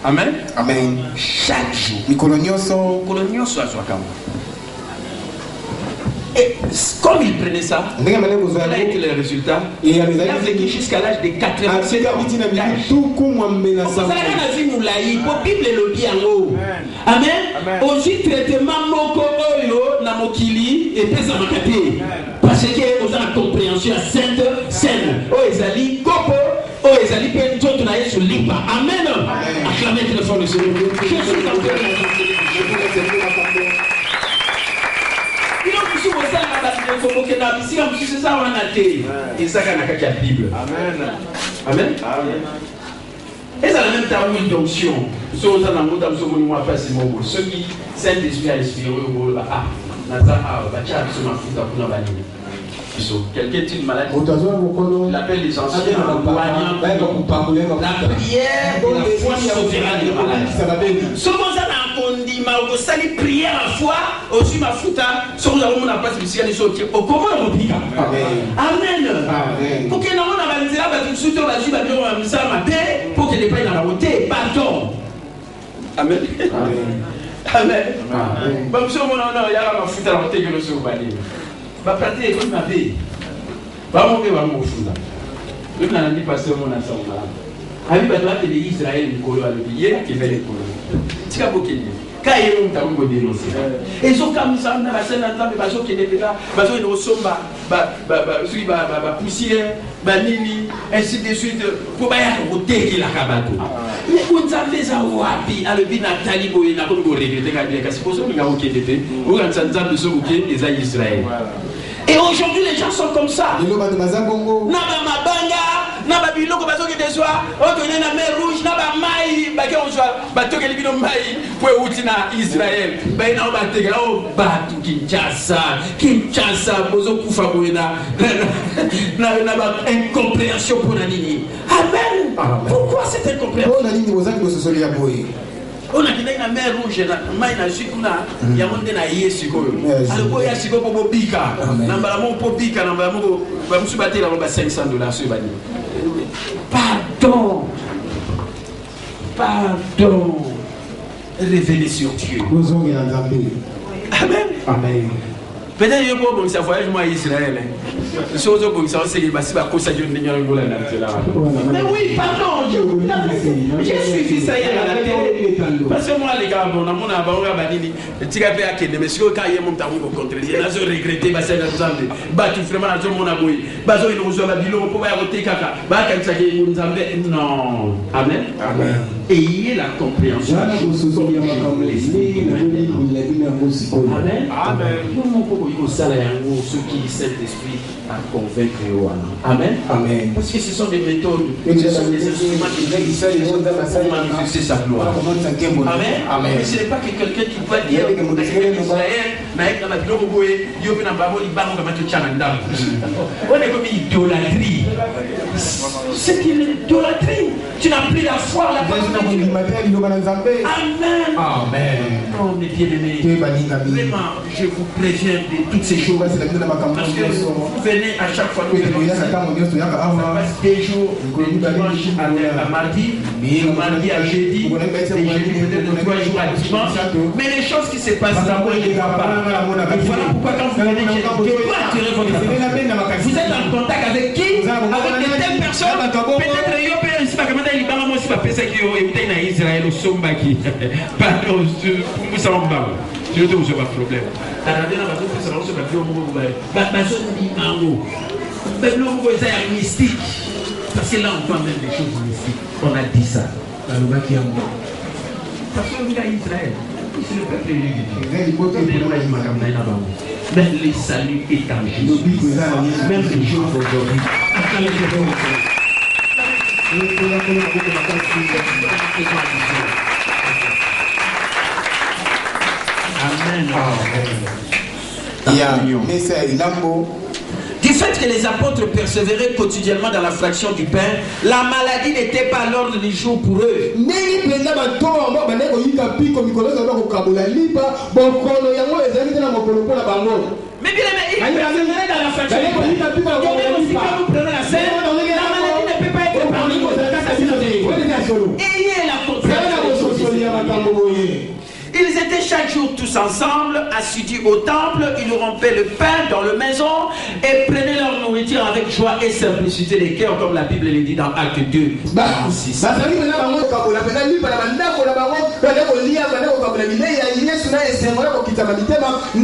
Amen. Amen. Chaque jour. Mikolonioso. Kolonioso azwakamo. Et comme il prenait ça, il a été le résultat. Il a vécu jusqu'à l'âge de 87 ans. Amen. Aussi traitement moko oyo na mokili et pesa makate. Parce que vous avez la compréhension saine. Oh ezali kopo, oh ezali pe nzoto na Yesu lipa. Amen. Acclamez le fort de Seigneur. Je suis en train de Amen. Et ça la même temps une d'onction. Ceux qui Saint-Esprit a inspiré quelqu'un est une maladie. Il appelle les anciens la prière et la foi souveraine de maladie. Souvent ça n'a pas sali prière à foi aussi ma fouta sur la roue n'a pas de ciel sortir au comment on dit amen pour que non on a balisé là tout de suite on va suivre ça ma paix pour que les pas dans la route pardon amen amen bah monsieur mon non il y a la fouta la route que le sur bali bah prater comme ma paix bah mon que va mon fouta le n'a dit passer mon ensemble là abi ba doit de Israël Nicolas le billet qui fait les colons tika bokeli kaye mutamungo dénoncer et zo comme ça na la scène nzambe bazo kende pela bazo ino somba ba poussière ba nini ainsi de suite pour ba ya koteki la kabato mais unzambe za wapi alobi Nathalie boye na ko regretter ka bien kasi poso nga okende te o kanza nzambe so buke eza Israël. Et aujourd'hui les gens sont comme ça. Na ba mabanga na ba biloko bazoki desoir oto na mer rouge na ba mai ba ke onjwa ba tokeli bino mai pour uti na Israël ba ina ba tega o ba Kinshasa bozo kufa boina na ba incompréhension pour la nini. Amen. Pourquoi cette incompréhension? On a dit aux amis de ce soleil à boy. On a dit na mer rouge na mai na sikuna ya monde na Yesu koyo. Alors ya siko po bika na mbala mo po bika na mbala mo ba musubate la ba $500 sur bani. Pardon. Révélez sur Dieu. Amen. Amen. Peut-être que vous avez voyage moi à Israël. Je suis au bon sens c'est parce que ça je ne mais oui, pardon. J'ai suivi ça hier à la télé. Parce que moi les gars, on a mon abonnement banini. Tu as fait à quel mais si au cas il monte à mon contre. Il a regretté parce que ensemble. Bah tu vraiment dans mon aboui. Bazo il nous a bilo pour voir côté kaka. Bah quand ça qui nous envoie non. Amen. Amen. Ayez la compréhension. Amen. Amen. ceux qui Saint-Esprit a convaincu. Amen. Amen. Parce que ce sont des méthodes, ce sont des instruments qui pour manifester sa gloire. Amen. Amen. Mais ce n'est pas que quelqu'un qui peut dire on est comme idolâtrie. C'est une idolâtrie. Tu n'as plus la foi, la parole de Dieu. Amen. Amen. Oh, mes bien-aimés, vraiment, je vous préviens de toutes ces choses. Parce que vous venez à chaque fois, nous passe des jours, de dimanche à mardi, de mardi à jeudi, de jeudi peut-être de 3 jours à dimanche. Mais les choses qui se passent là, moi, je ne vois pas. Et voilà pourquoi quand vous venez, je dois attirer votre attention. Vous êtes en contact avec qui? Avec de telles personnes. Peut-être il y a Israël au Sombaki. Pardon, pour ça on va. Je ne sais pas de problème. Mystique. Parce que là on voit même des choses mystiques. On a dit ça. Parce qu'on est Israël. C'est le peuple élu. Mais le salut est en Jésus. Même les jours d'aujourd'hui. Du fait que les apôtres persévéraient quotidiennement dans la fraction du pain, la maladie n'était pas à l'ordre du jour pour eux. Mais bien aimé, il persévérait dans la fraction du pain. Quand vous prenez la scène, la maladie ne peut pas être parmi vous. Ayez la confiance. Ils étaient chaque jour tous ensemble, assidus au temple, ils rompaient le pain dans la maison et prenaient leur nourriture avec joie et simplicité de cœur, comme la Bible le dit dans Acte 2. Ne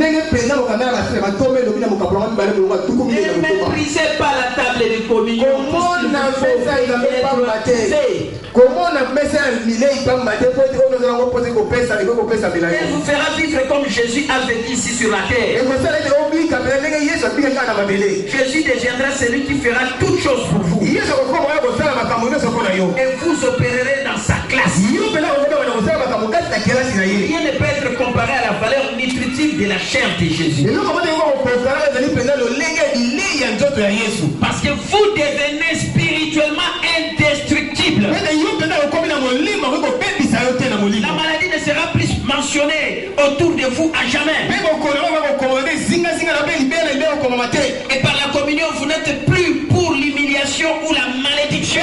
méprisez pas la table de communion. Elle vous fera vivre comme Jésus a vécu ici sur la terre. Jésus deviendra celui qui fera toutes choses pour vous. Et vous opérerez dans sa classe. Rien ne peut être comparé à la valeur nutritive de la chair de Jésus. Parce que vous devenez spirituellement indestructible. La maladie ne sera plus mentionnée autour de vous à jamais. Et par la communion, vous n'êtes plus pour l'humiliation ou la malédiction.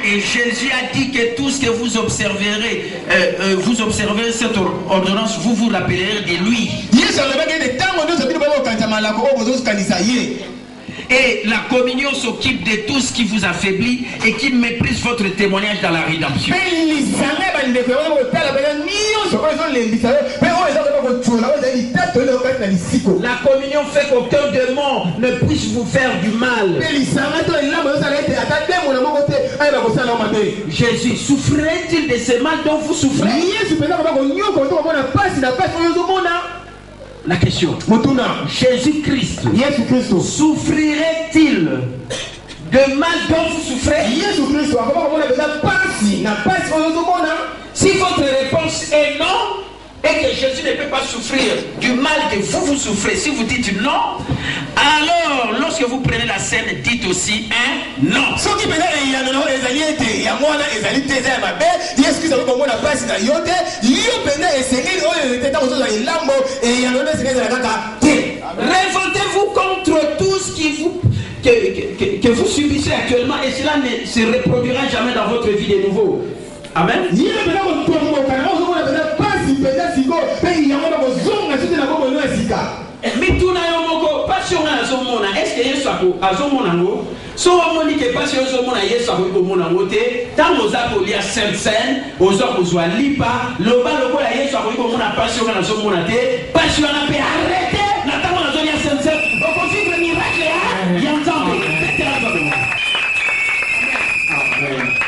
Et Jésus a dit que tout ce que vous observerez, vous observerez cette ordonnance, vous vous rappellerez de lui. Et la communion s'occupe de tout ce qui vous affaiblit et qui méprise votre témoignage dans la rédemption. La communion fait qu'aucun démon ne puisse vous faire du mal. Jésus souffrait-il de ce mal dont vous souffrez? La question. Jésus-Christ souffrirait-il de mal dont vous souffrez? Si votre réponse est non, et que Jésus ne peut pas souffrir du mal que vous souffrez, si vous dites non, alors lorsque vous prenez la scène, dites aussi un non. Révoltez-vous contre tout ce qui vous que vous subissez actuellement, et cela ne se reproduira jamais dans votre vie de nouveau. Amen. Mituna yomoko passion azomona est-ce que Yesu azomona ngo so omoni ke passion azomona Yesu akomona ngote tango za kolia sainte scène ozo kozwa lipa loba lokola Yesu akomona passion azomona te passion na pe arrêter na tango azolia sainte scène okovivre miracle ya nzambe.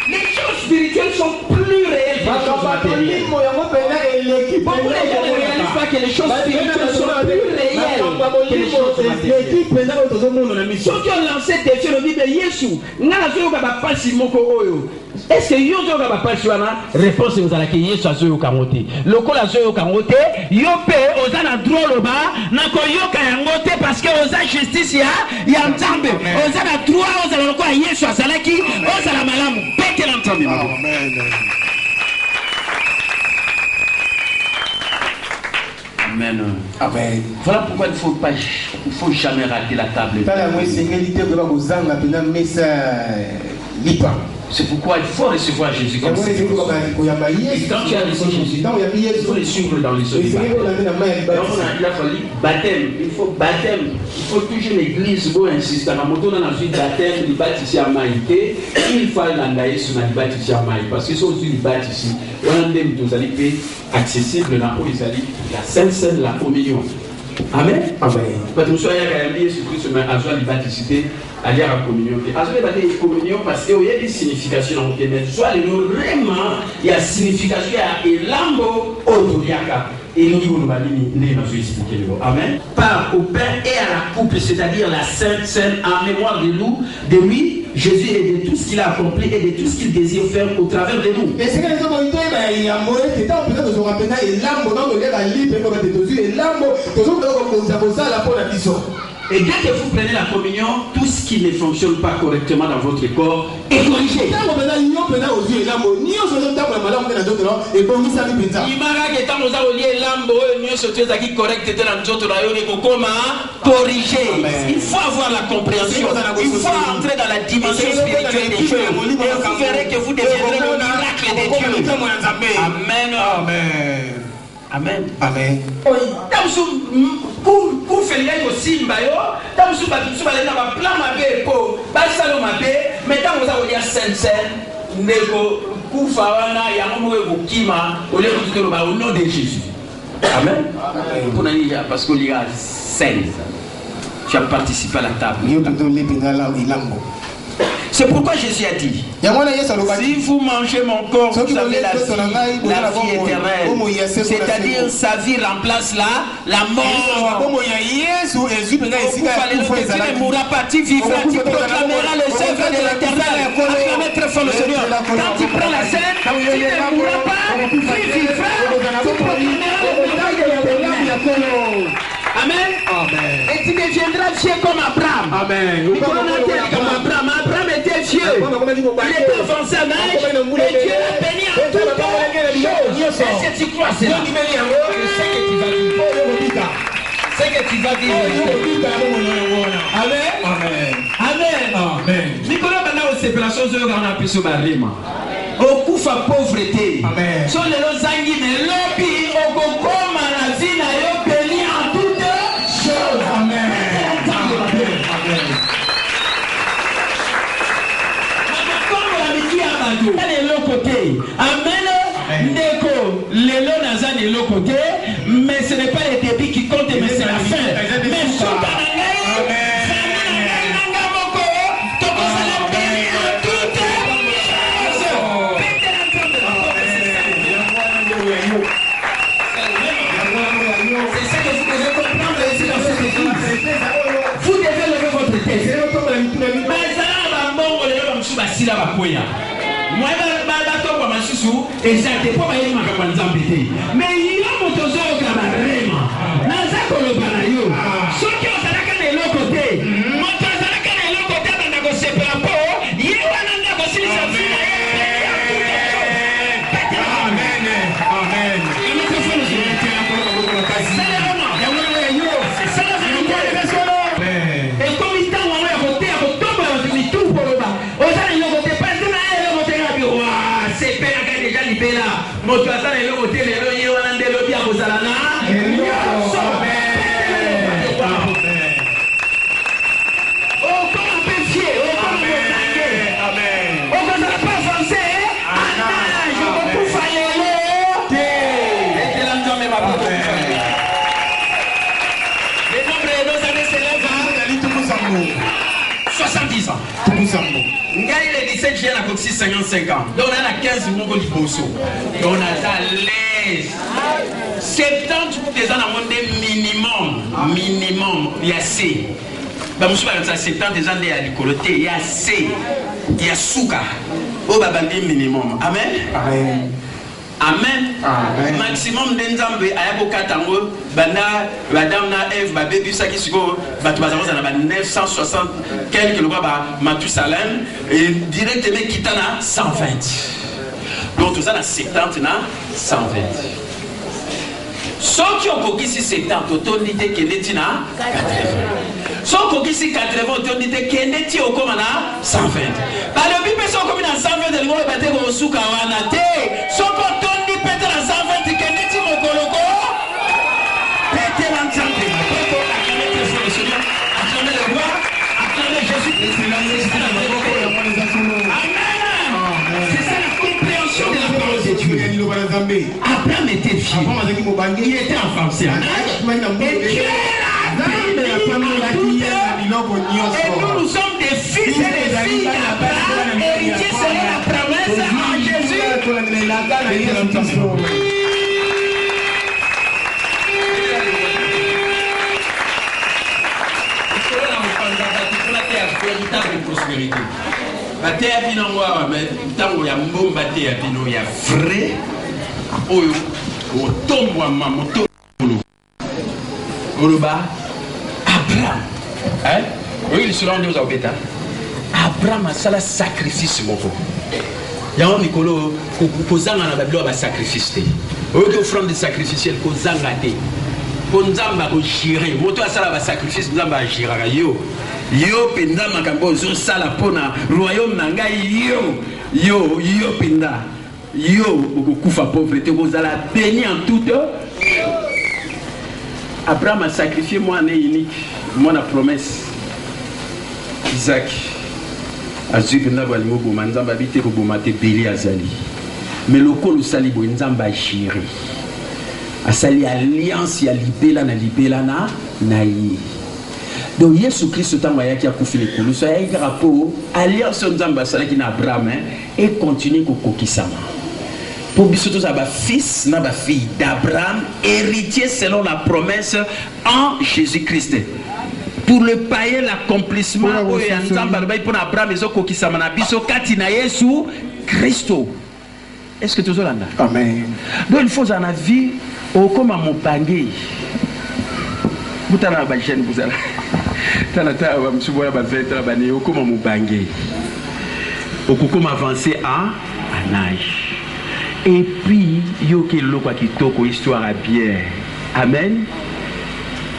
Les choses spirituelles sont plus réelles que les choses matérielles. Beaucoup de gens ne réalisent pas que les choses spirituelles sont plus réelles que les choses matérielles. Ceux qui ont lancé des défis, le Bible, Yesu, est-ce que Yozo va pas sur la réponse vous allez que Yesu a zoyo kamote. Loko la zoyo kamote, yope ozana droit ba na ko yoka yangote parce que oza justice ya nzambe. Ozana droit ozala loko Yesu azalaki, ozala malamu. Peke la nzambe. Amen. Amen. Amen. Voilà pourquoi il ne faut jamais rater la table. C'est pourquoi il faut recevoir Jésus comme ça. Et quand tu as reçu Jésus, il faut le suivre dans les eaux. Il a fallu baptême. Il faut baptême. Il faut toujours l'église pour insister. Quand on a vu baptême, il baptise à Maïté. Il faut l'engager sur la baptise à Maïté. Parce que si on dit baptise, on a des choses accessibles dans la Sainte Seine, la communion. Amen. Amen. Parce que nous sommes allés sur Christ, mais à la baptisité, à la communion. À la communion, parce qu'il y a des significations dans le thème. Soit vraiment, il y a signification, il y a l'ambo, autodiaka. Et nous disons, nous allons expliquer. Amen. Par au pain et à la coupe, c'est-à-dire la Sainte Seine, en mémoire de lui, Jésus et de tout ce qu'il a accompli et de tout ce qu'il désire faire au travers de nous. Et dès que vous prenez la communion, tout ce qui ne fonctionne pas correctement dans votre corps est corrigé. Il faut avoir la compréhension. Il faut entrer dans la dimension spirituelle des choses. Et vous verrez que vous deviendrez le miracle de Dieu. Amen. Amen. Amen. Amen. Pour faire les simba yo, tant que vous allez dans la plan mabe po, basalo mabe, mais tant que vous allez sensen, neko kufawana ya momo ekukima, ole kututo ba au nom de Jésus. Amen. Pour nous parce qu'il y a 16. Tu as participé à la table. C'est pourquoi Jésus a dit, si vous mangez mon corps, vous avez la vie éternelle. C'est-à-dire sa vie remplace la mort. Vous ne mourras pas, tu vivras, tu proclameras les œuvres de l'Éternel. Acclamez très fort le Seigneur. Quand tu prends la scène, tu ne mourras pas, tu vivras, tu proclameras les œuvres de l'Éternel. Amen. Amen. Et tu deviendras vieux comme Abraham. Amen. Comme Abraham. Abraham était vieux. Il était avancé en âge. Et Dieu l'a béni en toutes choses. Est-ce que tu crois cela? Je sais que tu vas vivre. C'est que tu vas vivre. Amen. Amen. Amen. Amen. Nicolas Bana au séparation de l'Organa Piso Barima. Au coup fa pauvreté. Amen. Sur les lozangi mais lobby au gokoma la vie na yo béni en toutes choses. Amen. Amen. Ndeko, l'élo n'a de l'autre côté, mais ce n'est pas les débits qui comptent, mais c'est la fin. Mais son c'est ça que vous devez comprendre ici dans cette église. Vous devez lever votre tête. Mais ça va bon, on est là, moi, et ça n'était pas mal ma campagne. Mais il y a mon tozo au Camarema. Nazako le banayo. Ceux qui ont s'arrêté de l'autre côté. Mon tozo de l'autre côté, on a négocié par rapport. Il y a un négocié sa vie. Amen. Amen. Il nous fait le Seigneur. C'est ça la vérité. Et comme il t'a envoyé à voter, à voter, on va tout pour le bas. On a une voté pas. C'est peine à déjà libéré là. Mon toisin est le côté, les loyers, on a des lobbies à Rosalana. Oh, comme un peu fier, oh, comme un peu sangué. Amen. Oh, quand ça n'a pas avancé, je vais tout faire l'eau. Et que l'homme même a beaucoup fait. Les nombres de nos années s'élèvent. 70 ans. Ngai le 17 juillet na koksi 55 ans. Donc on a 15 mongo liboso. Donc on a à l'aise. 70 des ans dans monde minimum il y a C. Ba musu ba 70 des ans de ya likoloté il y a C. Il y a souka. O ba bandi minimum. Amen. Amen. Amen. Amen. Maximum d'enzambe ayabo katango bana madame na Eve ba baby saki siko ba tubazazo na ba 960 quelques lois ba Matusalem et directement kitana 120. Donc tout ça na 70 na 120. Ceux qui ont coquille 70 autorité qui est na 80. Ceux qui ont coquille 80 autorité qui est au comme na 120. Par le bipe sont comme na 120 de l'eau batté au souka wana te. Ceux qui Abraham était fier. Il était avancé. Et nous sommes des fils et des filles d'Abraham, héritiers selon la promesse en Jésus. Prospérité. Bate ya bino ngwa mais tango ya mbomba te ya bino ya vrai oyo otombwa mamoto oloba Abraham oyo lisolo ndio za obeta Abraham asala sacrifice moko yango mikolo kozanga na babilo ba sacrifice te oyo ke offrande sacrificielle kozanga te po nzamba ko gérer moto asala ba sacrifice nzamba a gérer yo penda makambo zo sala pona royaume na ngai yo penda yo okukufa pauvreté kozala béni en toute. Abraham a sacrifié moi né unique moi na promesse Isaac azui penda balimo boma nzamba bité ko boma te beli azali mais lokolo sali bo nzamba chéri asali alliance ya libela na nayi. Donc Jésus Christ tanga yaki akufi lekolo so yaki rapport alliance nzamba salaki na Abraham et continue ko kokisama pour biso tous ba fils na ba fille d'Abraham héritier selon la promesse en Jésus-Christ. Pour le païen l'accomplissement o ya nzamba ba pour Abraham ezo kokisama na biso kati na Yesu Christo. Est-ce que tu as l'anda? Amen. Donc il faut dans la vie au comme mon pangé. Butana ba jeune buzala. Tanata wa msubola ba vetra ba ne okoma mubangé. Okukoma avancer en âge. Et puis yo ke lokwa kitoko histoire à bien. Amen.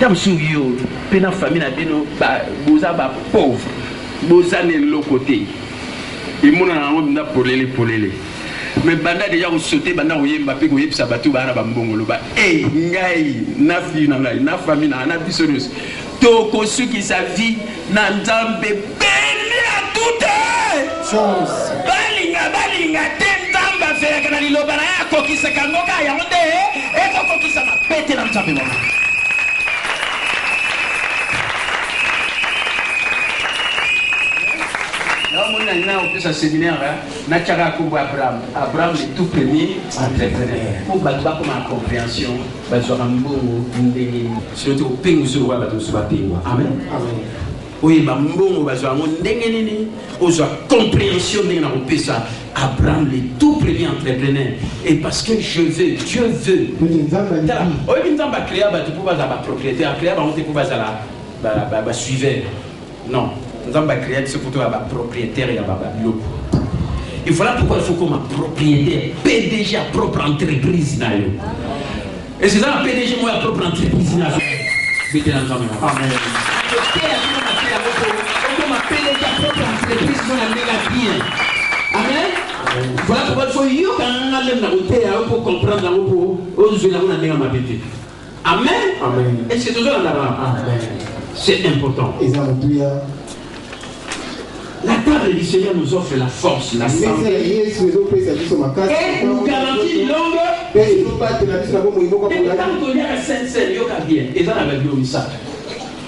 Tam su yo pena famille na bino ba boza ba pauvre. Boza ne lokoté. Et mon na ngomba polele. Mais banda déjà au sauter banda au yemba pe ko yebisa batu ba na ba mbongolo ba ngai na fi na ngai na famille na bisonos to ko suki sa vie na nzambe beli a toute chose balinga te nzamba fe kana liloba na ya ko kisa kangoka ya onde e ko kisa ma pete na nzambe mama. Au séminaire, Abraham le tout premier entrepreneur. Pour battre comme la compréhension, surtout au pays où Amen. Oui, compréhension Abraham le tout premier entrepreneur. Et parce que je veux, Dieu veut. Non. Nous avons créé ce photo à propriétaire et à Babylone. Il faut là pourquoi il faut comme un propriétaire, PDG à propre entreprise. Et c'est ça, PDG moi à propre entreprise. Amen. PDG à propre entreprise, Amen. Voilà pourquoi il faut y aller pour comprendre pour Amen. Et c'est toujours en avant. C'est important. La table du Seigneur nous offre la force, la santé. Et nous garantit longue. Et tant qu'on y a un sincère, il y a bien. Et ça, on a vu au missage.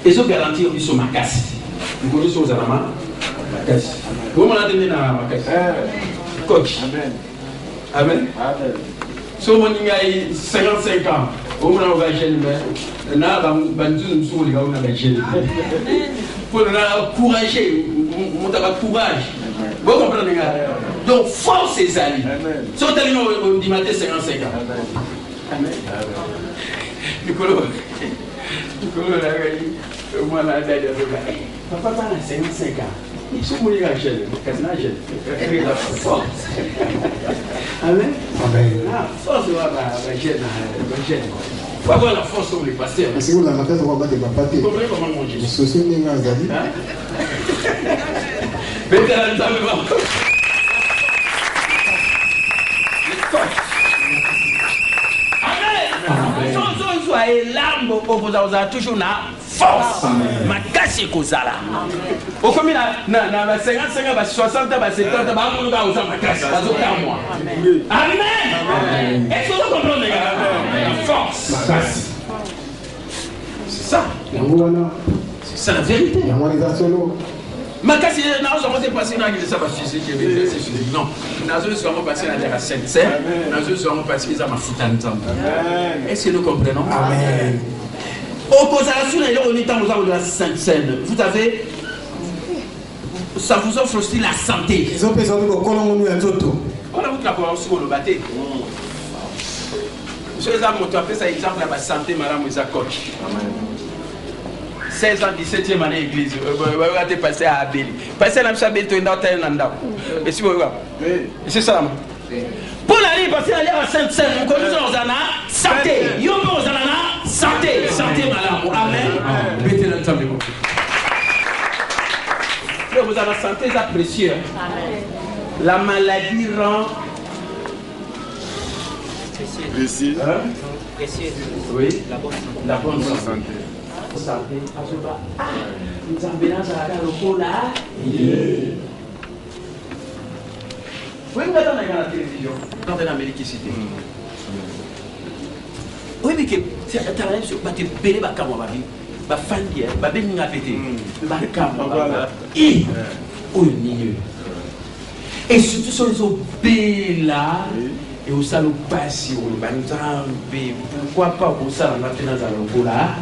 Et ça garantit au missage ma casse. Vous connaissez aux Alamas. Makasi. Comment on a donné na makasi? Coach. Amen. So mon gars 55 ans. On a engagé le na bandu nous les gars on a engagé. Pour nous encourager, on a courage. Vous comprenez gars? Donc force ses amis. Si on t'a dit on dit matin 55 ans. Amen. Nicolas l'a dit, moi la date de papa a 55 ans. Ils sont moulés à gel, la force. Amen. La force va gel. Il faut avoir la force comme les pasteurs. Si vous la matin, on va battre ma pâté. Vous comprenez comment mon Dieu? Je suis né dans Zali. Soyez l'arme vous avez toujours la force. Ma casse est causale. Au comme il a 55 60 70 on va usar ma casse. Amen. Est-ce que vous comprenez la force? C'est ça. C'est la vérité. Ma casse est là, on va passer dans l'église, ça va physique. Non, nous allons passer dans la Sainte Seine. Nous allons passer dans ma foutane. Est-ce que nous comprenons? Amen. Au consolation, on est dans la Sainte Seine. Vous avez, ça vous offre aussi la santé. Ils ont besoin de colons nous un auto. On a vu la commence pour le bâtir. Monsieur les amis, on appelle ça exemple la santé, madame Moussa coach. 16 ans, 17e année église. Vous avez passé à Abel. Passé à l'Amchabel, tu es dans tel endroit. Et si vous regardez, c'est ça. Pour aller passer à Sainte-Seine, nous connaissons aux santé. Yobo aux santé. Santé, madame. Amen. Mettez l'ensemble. Vous avez la santé, c'est précieux. La maladie rend précis. Précieux. Oui. La bonne santé. Santé, nous avons bien ça à le là. Oui, vous attendez à la télévision. Quand on est en Amérique ici. Oui, mais que tu as l'air sur te belé ba kamo ba bi. Ba fandi ba be nga pété. Ba kamo ba. Et oh ni. Et surtout sur les là. Et au salon passé, pourquoi pas au salon maintenant à l'Angola?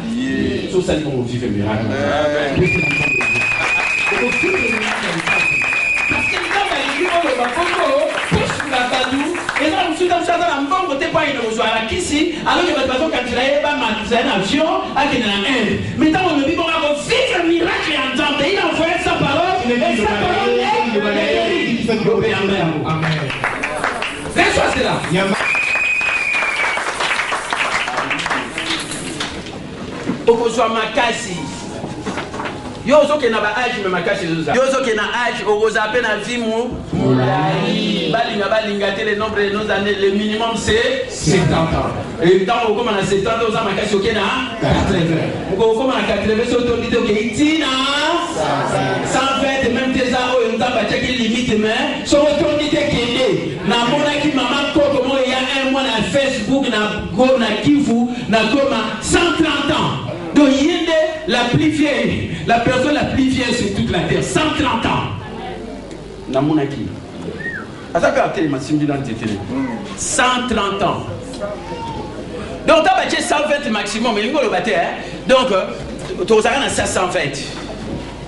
Tout ça, on vit un miracle. Parce que quand on va et là, on se dit que on pas une à ici, alors que votre personne, quand il a un avion, à qui est mais quand on me dit qu'on va vivre un miracle et entendre, il a envoyé sa parole, et sa parole est Amen. C'est ça, c'est là. Okozwa makasi. Yozo ke na ba âge me makasi zoza. Yozo ke na âge okoza pe na vie mulai. Balinga te le nombre de nos années le minimum c'est 70 ans. Et tant on commence à 70 ans oza makasi ok na 80. On commence à 80 so to dit ok itina 120 même tes ans on t'a battu qui limite mais so to dit kende na mona ki maman ko mo ya un mois na Facebook na go na Kivu na Goma 130 ans. Donc Yende la plus vieille, la personne la plus vieille sur toute la terre, 130 ans. Na mona ki. Azaka tellement simbi dans télé. 130 ans. Donc t'as battu 120 maximum, mais l'ingolo battu hein. Donc tu as à 120.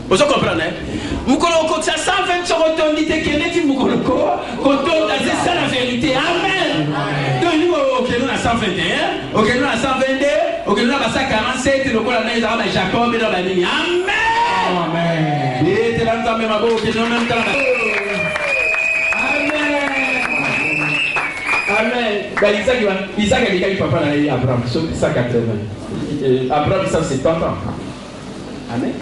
Vous comprenez? Mukolo ko 120 sur autorité keneti mukolo ko koto c'est ça la vérité. Amen. Donc nous OK nous à 121, OK nous à 122, OK nous à 47 le kola na Isaac Jacob et dans la ligne. Amen. Amen. Et tu l'entends même OK nous même temps. Amen. Isaac a dit papa na Abraham, sauf 180. Abraham 170 ans. Amen.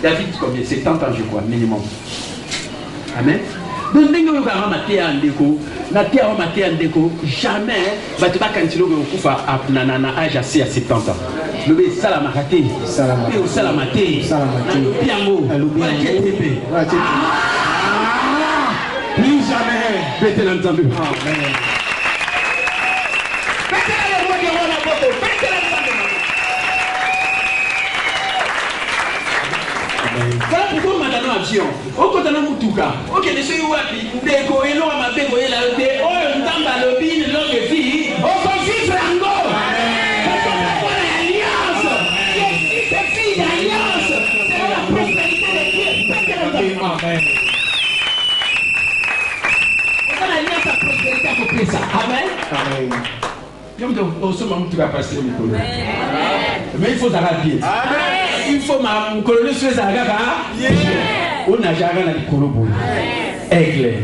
David combien? 70 ans je crois, minimum. Amen. Donc, nous avons jamais, jamais, âge assez à 70 ans. Nous avons salamate, salamate, plus jamais, pété l'entendu. Amen. Voilà pourquoi na mutuka. Ok, ne soyez wapi. Ndeko elo amabego ela de. Oh, ndamba lobine longue vie. On va vivre encore. Parce qu'on a quoi l'alliance. C'est fille d'alliance. C'est la prospérité de Dieu. Amen. On a l'alliance à prospérité à couper ça. Amen. Amen. Mais il faut s'arrêter. Il faut ma colonne sur sa gare. On n'a jamais la colobo. Aigle.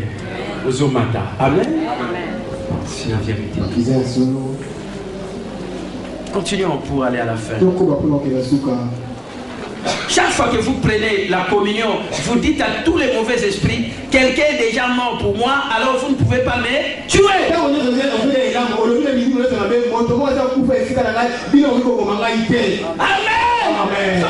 Aux omata. Amen. C'est la vérité. Continuons pour aller à la fin. Chaque fois que vous prenez la communion, vous dites à tous les mauvais esprits, quelqu'un est déjà mort pour moi, alors vous ne pouvez pas me tuer. Amen.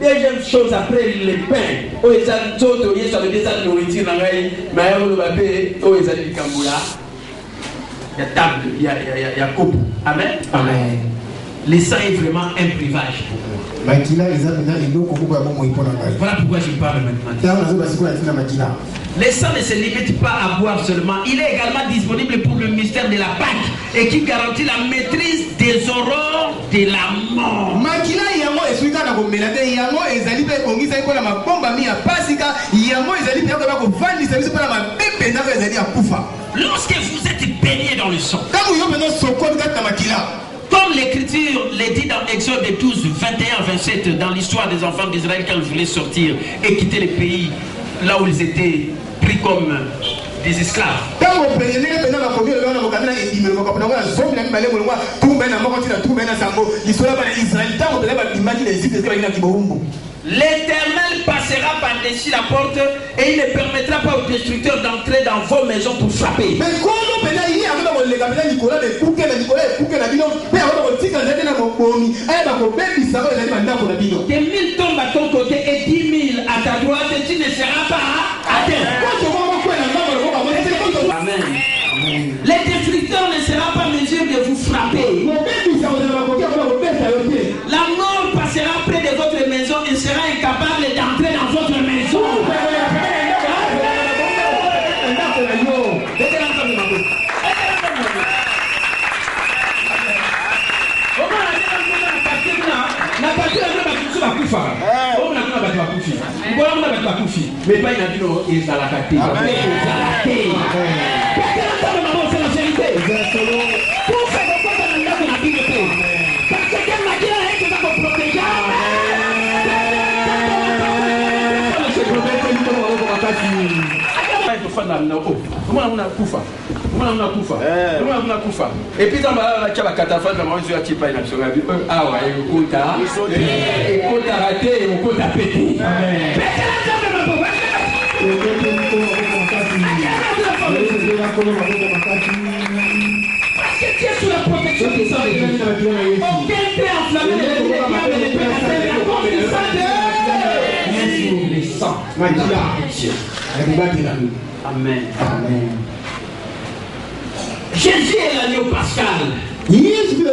Deuxième chose après les pains, oh ils ont tout ils sont des nourriture dans les mais on va payer oh ils ont du camboula. Il y a table, il y a coupe. Amen. Amen. Le sang est vraiment un privage pour moi. Voilà pourquoi je parle maintenant. Le sang ne se limite pas à boire seulement. Il est également disponible pour le mystère de la Pâque et qui garantit la maîtrise des aurores de la mort. Lorsque vous êtes baigné dans le sang, comme l'écriture le dit dans Exode 12, 21-27, dans l'histoire des enfants d'Israël quand ils voulaient sortir et quitter le pays là où ils étaient pris comme des esclaves. L'Éternel passera par-dessus la porte et il ne permettra pas aux destructeurs d'entrer dans vos maisons pour frapper. Des 1000 tombent à ton côté et 10 000 à ta droite et tu ne seras pas à terre. Amen. Les destructeurs ne seront pas en mesure de vous frapper. La mort passera près de votre maison et sera incapable d'entrer dans votre maison. Mais pas il a dit non, il est à la carte. Et puis dans la catafalque, on a dit ah ouais, il compte à rater, il compte à péter. Parce que tu es sous la protection du sang de Dieu. Aucun paix enflammé ne le sang. Amen. Amen. Jésus est l'agneau pascal. Jésus est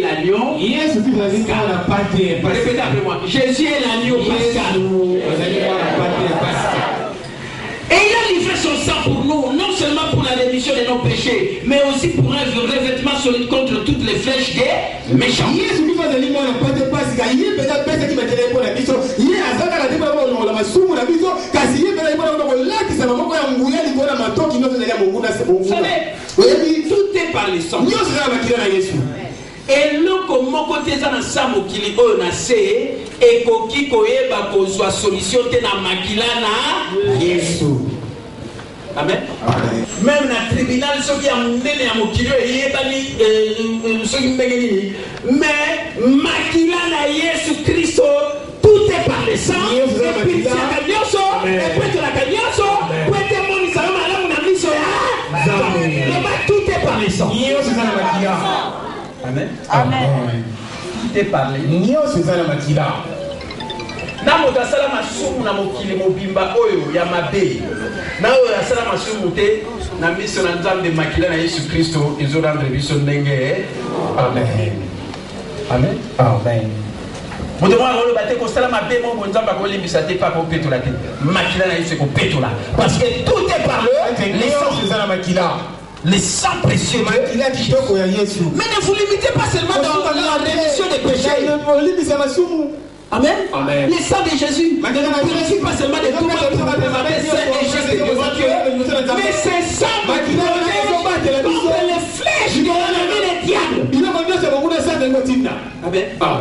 l'agneau. Répétez après moi. Jésus est l'agneau pascal. Et il a livré son sang pour nous, non seulement pour la rémission de nos péchés, mais aussi pour un revêtement solide contre toutes les flèches des méchants. Vous savez, tout est par le sang. Et nous, comme mon côté, ça n'a pas mokili o na se et koki koyeba kozwa solution te na makila na Yesu. Amen. Même na tribunal soki ya munene ya mokili eyebani soki mbengeni mais makila na Yesu Kristo tout est par le sang. Et puis la kanyoso et puis la kanyoso pour te moni salama la na miso ya. Tout est par le sang. Amen. Amen. Qui t'est parlé? Na moto asala masumu na mokili mobimba oyo ya mabe na oyo asala masumu te na miso na nzambe makila na Yesu Kristo ezorendre biso ndenge. Amen. Amen. Amen. Moto mwa rolo bate ko sala mabe mo nzambe ko limbisa te pa ko petola te makila na Yesu ko petola parce que tout est par les sangs précieux. Mais ne vous limitez pas seulement dans la rémission des péchés. Amen. Amen. Les sangs de Jésus ne purifient pas seulement de tout votre présenter saint et juste de Dieu, mais ces sangs contre les flèches de l'ennemi des diables. Amen. Amen.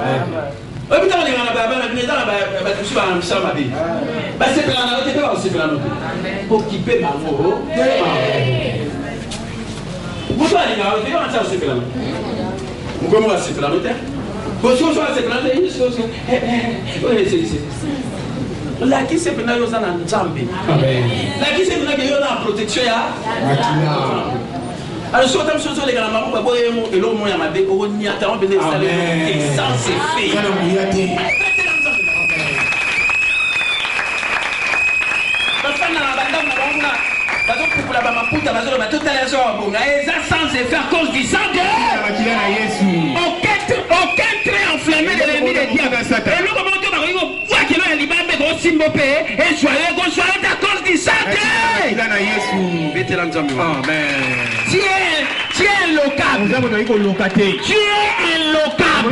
La qui se prend dans un nzambe. La qui se prend dans la protection ya. Alors sur ta chose les gars maman ba boye mo elo mo ya mabe ko ni attend ben installer sans effet. Sans effet à cause du sang de aucun trait enflammé de l'ennemi de Dieu. Et nous comment Dieu va voir qu'il y a libéré de Simbope et soyez à cause du sang de tu es inlocable.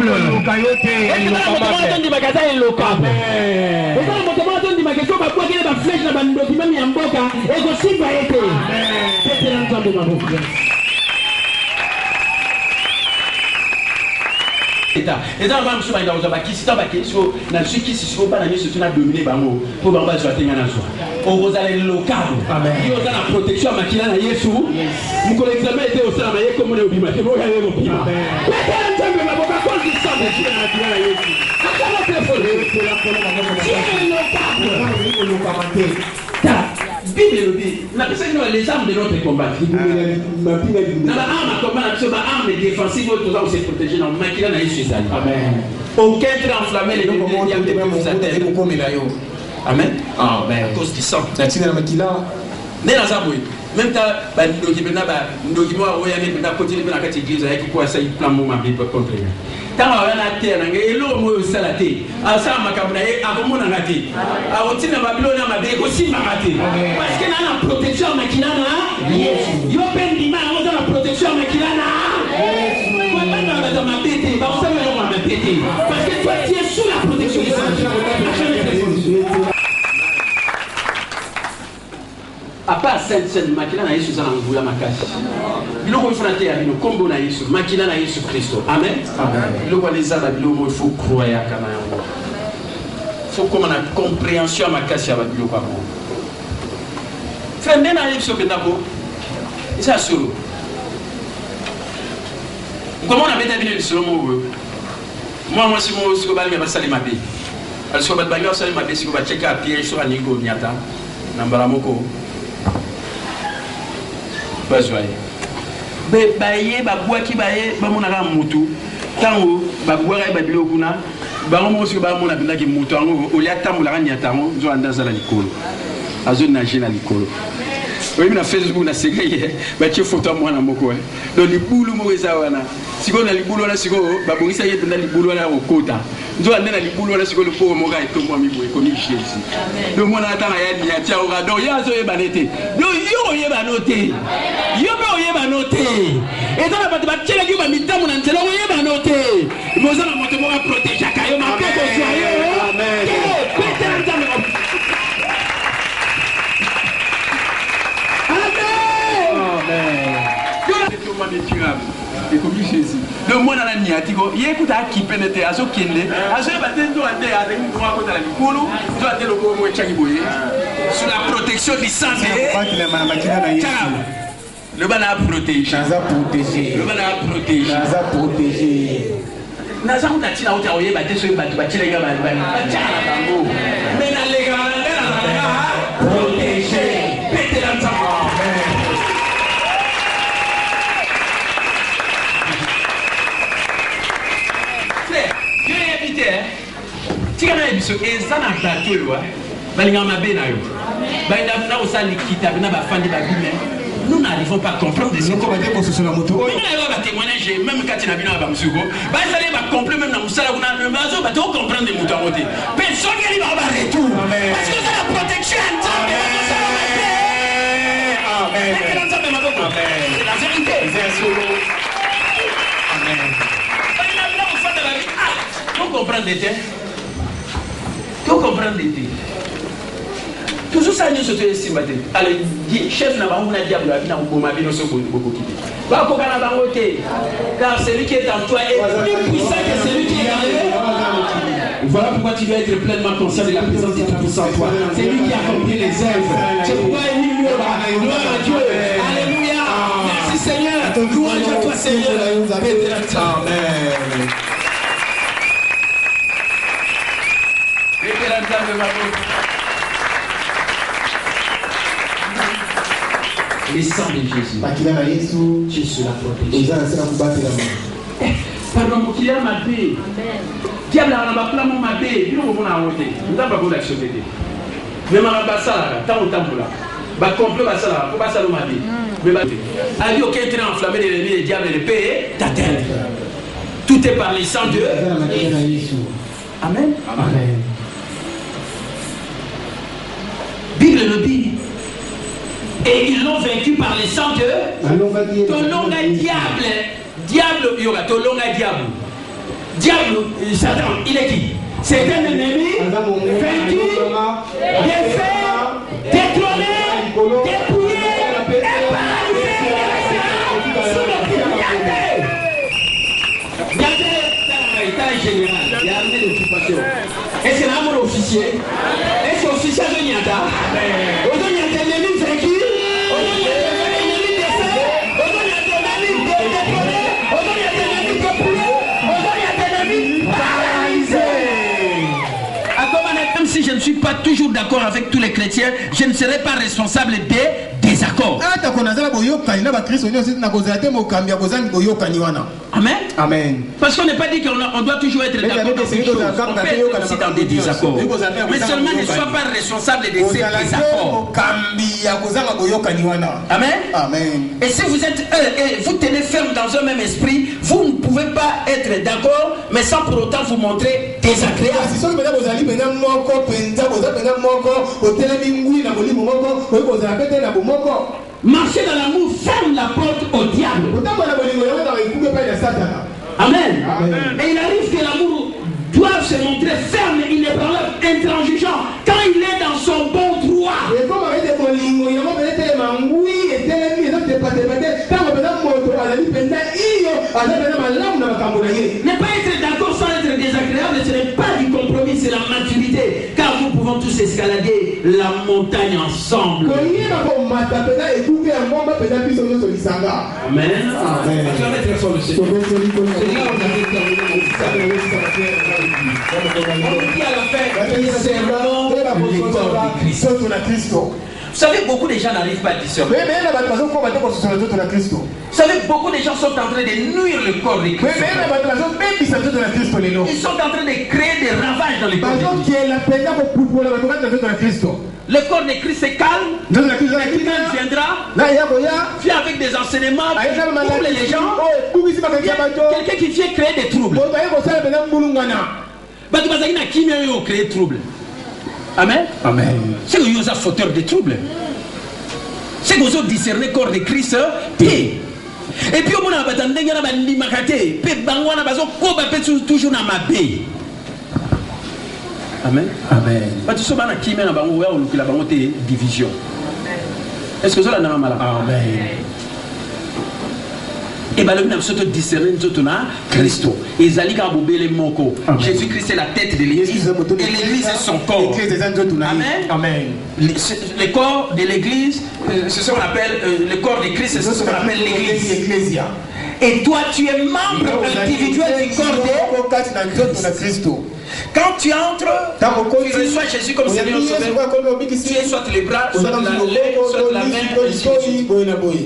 Tu es et dans le même souvenir dans le qui s'est embarqué sur la suite qui se pas la nuit sur la dominé bango pour bamba sur la tenir na soi on vous allez local il y a la protection makina na Yesu vous connaissez jamais été au sein mais comme on est au bima c'est bon il y a au bima peut-être que ma boca cause du sang de Dieu na Yesu akala téléphone c'est la Bible le dit, les armes de notre combat. Armes défensives, tout ça, on s'est protégé dans le maquillage. Amen. Aucun trait enflammé, les diables de plus à terre. Amen. Amen. À cause du sang. Même ta document, côté de la église avec quoi ça il plan mon Bible contre lui. Tant on a terre, et l'eau me salaté. À ça, ma cabane, à mon anaté. À Otina Babylone, ma bé aussi m'a raté. Parce qu'il y a la protection à Makinana. Il y a peine d'image, on a la protection à Makinana. Parce que toi, tu es sous la protection du Seigneur. À part cette makina na Yesu zana ngula makasi. Biloko ifrate ya bino kombo na Yesu, makina na Yesu Kristo. Amen. Amen. Biloko les ana biloko il faut croire kana yango. Faut comme na compréhension makasi ya biloko ako. Frère na Yesu kendako. Isa solo. Comment on a bête bino solo mo. Moi si mo siko bali ba salima be. Al so ba bali salima be siko ba cheka pied sur anigo nyata. Nambara moko. Baye babwaki baye bamonaka mutu tango babwaka babilo kuna bango mosi bamona bindaki mutu ango olia tambolaka nyatango zo andazala likolo azo nage na likolo oyebi na Facebook na seka ye batie photo mwana moko do libulu moko eza wana siko na libulu wana siko babongisa ye pinda libulu wana okota nzo ande na libulu wana siko lupo moka etomwa mibo ekomi Jésus do mwana atanga ya niatia ora do yazo ye banete do yo ye banote yo be oye banote eta na bato batiela ki ba mitamu na nzela oye banote moza na moto moka protéger kayo mapeko soyo amen Peter nzambe et comme Jésus. Le monde à la niatiko, il écoute à qui pénétrer, à ce qu'il est, à ce baptême doit être avec une droite contre la Nikolo, doit être le mot Tchakiboye, sur la protection du sang. Le ban a protégé. Le ban a protégé. Naza utati na utaoye bate so batu bachile ga batu bachala bango. Mais na lega protégé. Pété la nzamba. biso ezana bato yo balinga mabe na yo bainda na osali kita na bafandi babime. Nous n'arrivons pas à comprendre ce qu'on va dire pour ce sur la moto. Oui, il y a des témoignages, même quand il a vu dans la Bamsugo, bah ça les va comprendre même dans Moussala, on a un bateau, bah tu comprendre des moutons à côté. Personne qui va avoir retour. Parce que c'est la protection. Amen. C'est la vérité. C'est un solo. Amen. Tu comprends l'été? Tu comprends l'été? Toujours ça, nous sommes estimés. Allez, chef n'a pas un diable, il n'a pas un diable, car celui qui est en toi est plus puissant que celui qui est en lui. Voilà pourquoi tu dois être pleinement conscient de la présence du Tout-Puissant en toi. C'est lui qui a accompli les œuvres. C'est pourquoi il lui gloire à Dieu. Alléluia. Merci Seigneur. Gloire à toi Seigneur. Amen. Le sang de Jésus. Jésus la protection. Pardon, pour qu'il y a ma paix. Diable a un plan ma paix. Il n'y a pas de côté. Nous n'avons pas de l'action. Mais ma bassala, tant ou tant pour là. Bah complot bassala, pour bassala ma paix. Mais bah, avis aucun train enflammé de l'ennemi, le diable et le paix t'atteindre. Tout est par les sangs de Amen. Amen. Bible le dit. Et ils l'ont vaincu par les sangs de Tolonga diable. Diable, il y aura Tolonga diable. Diable, Satan, il est qui? C'est un ennemi vaincu, défait, détrôné, dépouillé et paralysé sous l'autorité. Regardez l'état général, il y a une occupation. Est-ce qu'il y a un mot officier? Est-ce que l'officier de Nyata? Aujourd'hui, il y a un ennemi vaincu. Même si je ne suis pas toujours d'accord avec tous les chrétiens, je ne serai pas responsable des désaccords. Amen. Amen. Parce qu'on n'est pas dit qu'on doit toujours être d'accord dans quelque chose. On peut être aussi dans des désaccords. Mais seulement ne sois pas responsable de ces désaccords. Amen. Amen. Et si vous êtes vous tenez ferme dans un même esprit, vous ne pouvez pas être d'accord, mais sans pour autant vous montrer désagréable. Marcher dans l'amour ferme la porte au diable. Amen. Amen. Et il arrive que l'amour doit se montrer ferme, inébranlable, intransigeant quand il est dans son bon droit. Ne pas être d'accord sans être désagréable, ce n'est pas du compromis, c'est la maturité. Car nous pouvons tous escalader la montagne ensemble. Amen. Amen. Vous savez, beaucoup de gens n'arrivent pas à discerner. Vous savez, beaucoup de gens sont en train de nuire le corps de Christ. Ils sont en train de créer des ravages dans le corps de Christ. Le corps de Christ est calme. Quelqu'un viendra, vient avec des enseignements pour les gens. Quelqu'un qui vient créer des troubles. Créer des troubles. Amen. Amen. C'est que vous êtes fauteur de troubles. C'est que vous avez discerné le corps de Christ. Et puis, on a toujours dans ma baie. Amen. Amen. Division. Est-ce que vous avez mal? Amen. Et bien, nous avons discerné Christo. Jésus-Christ est la tête de l'église. Et l'église est son corps. Amen. Amen. Le corps de l'église, c'est ce qu'on appelle le corps de Christ, c'est ce qu'on appelle l'église. Et toi, tu es membre individuel du corps de Christ. Quand tu entres, tu reçois Jésus comme Seigneur Sauveur. Tu es soit les bras, soit la main,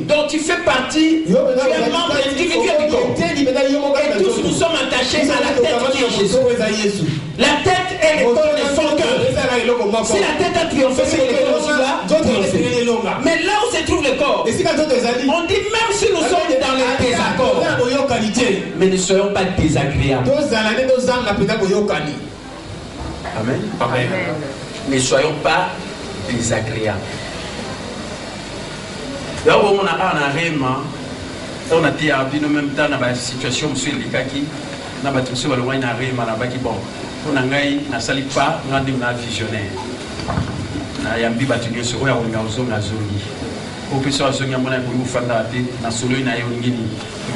donc tu fais partie, tu es membre individuel du corps. Et tous nous sommes attachés à la tête qui est Jésus. La tête est le corps de son cœur. Si la tête a triomphé, c'est que le corps aussi doit triompher. Mais là où se trouve le corps, on dit même si nous sommes dans les désaccords, mais ne soyons pas désagréables. Amen. Amen. Ne soyons pas désagréables. Là où on a un réma, on a été à en même temps dans la situation où on a été na bato so balongwa na rema na baki bon on ngai na sali pas ngandi na visionnaire na yambi bato nyoso oya onga ozonga zongi o peso azonga mona ko mufanda te na solo ina yo ngini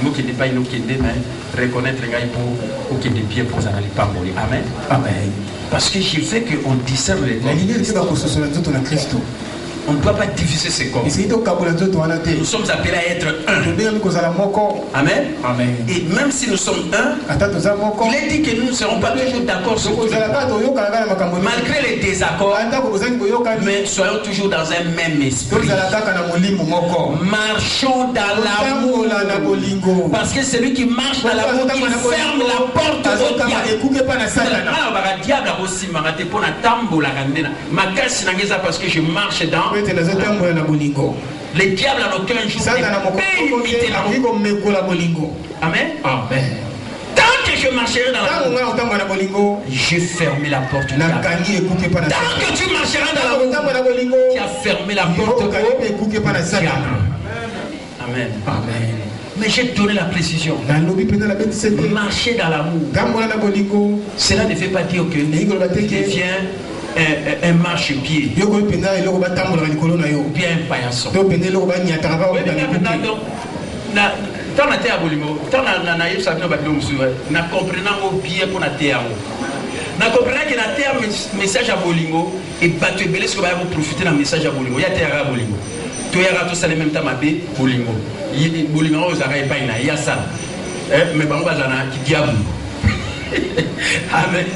mo ke pas ino kende mais reconnaître ngai pour o ke de pied pour ça na lipango. Amen. Amen. Parce que je veux que on discerne les la lignée qui va construire tout en Christ. On ne doit pas diviser ces corps. Nous sommes appelés à être un. Amen. Amen. Et même si nous sommes un, il est dit que nous ne serons pas toujours d'accord sur tout. Malgré les désaccords, mais soyons toujours dans un même esprit. Marchons dans l'amour. Parce que celui qui marche dans l'amour, il ferme la porte au diable. Parce que je marche dans le diable n'a aucun jour Amen. Amen. Tant que je marcherai dans l'amour, je fermerai la porte du diable. Tant que tu marcheras dans l'amour, tu as fermé la porte au diable. Amen. Amen. Mais j'ai donné la précision. Marcher dans l'amour, cela ne veut pas dire que tu deviens un marche-pied ou bien un paillasson. Tant na te abolingo, tant na yeb sabino babilo musuwa, na comprenant au bien pour na te amo. Na comprenant que na te message abolingo et batu ebele ce va profiter na message abolingo. Ya te ara abolingo. To ya rato sale même temps mabe bolingo. Yi bolingo ozaka e baina ya ça. Mais bango bazana ki diable. Amen.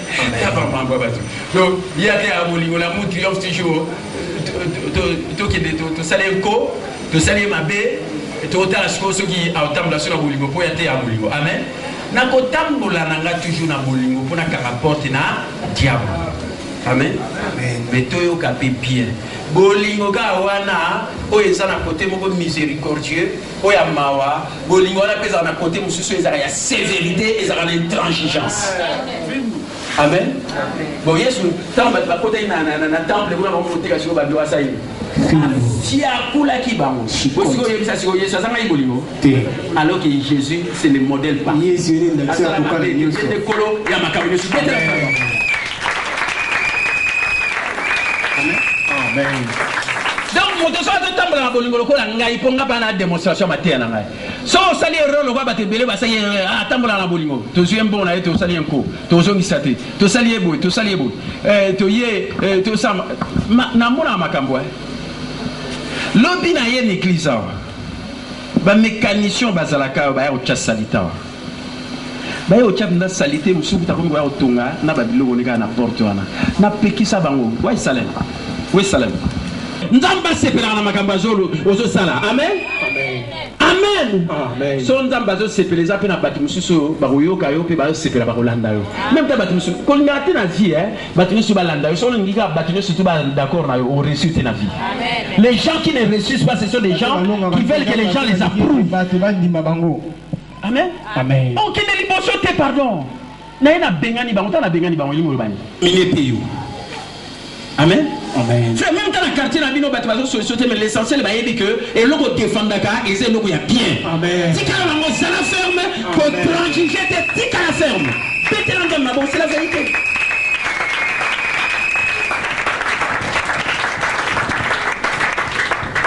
Donc, il y a des abolingo, l'amour triomphe toujours. Tu salé ko, tu salé ma bé, tu as la chose qui a autant de la bolingo pour y être abolingo. Amen. Na ko tambola nanga toujours na bolingo pour na rapporter na diable. Amen. Mais toi yo capé bien. Bolingo ga wana o ezana côté moko miséricordieux o ya mawa bolingo na pesa na côté mususu ezala ya sévérité ezala na intransigeance. Amen. Bon yesu tamba ba côté na temple kuna ba monter ka siko ba doa sai. Si akula ki bango. Bosiko yebisa siko yesu azanga bolingo. Alors que Jésus c'est le modèle pas. Yesu ni ndaxia ko kala yesu. C'est kolo ya makambo yesu. Amen. Donc, mon Dieu, ça te tombe dans la bolingo, il faut pas une démonstration matin. So, sali erreur, le va te belé, va salir, ah, tombe dans la bolingo. Tu es un bon, tu es sali un coup, tu es un guissaté, tu es sali beau, tu es sali beau, tu es sam, na mona makambo. L'obi na yen église, ba mécanicien bazalaka, ba au chas salita. Ba au chap na salité, musuku ta kombo ya otonga, na babilo oneka na porte wana. Na pekisa bango, wa salem. Oui, salam. Nzamba sepela na makamba zolo ozo sala. Amen. Amen. Amen. So nzamba zo sepeleza pe na batu mususu ba koyoka yo pe ba sepela ba kolanda yo. Même ta batu mususu ko ngati na vie batu mususu ba landa yo. So ngika batu mususu tout ba d'accord na yo au réussite na vie. Amen. Les gens qui ne réussissent pas ce sont des gens qui veulent que les gens les approuvent. Amen. Amen. On qui ne liboso te pardon. Na ina bengani bango ta na bengani bango yimo bani. Minepe yo. Amen. Amen. Tu as même dans le quartier, mais l'essentiel est que et l'on défend Dakar et c'est l'on y a bien. Amen. Si quand on a la ferme, pour transiger, c'est qu'à la ferme. Pété l'endemain, bon, c'est la vérité.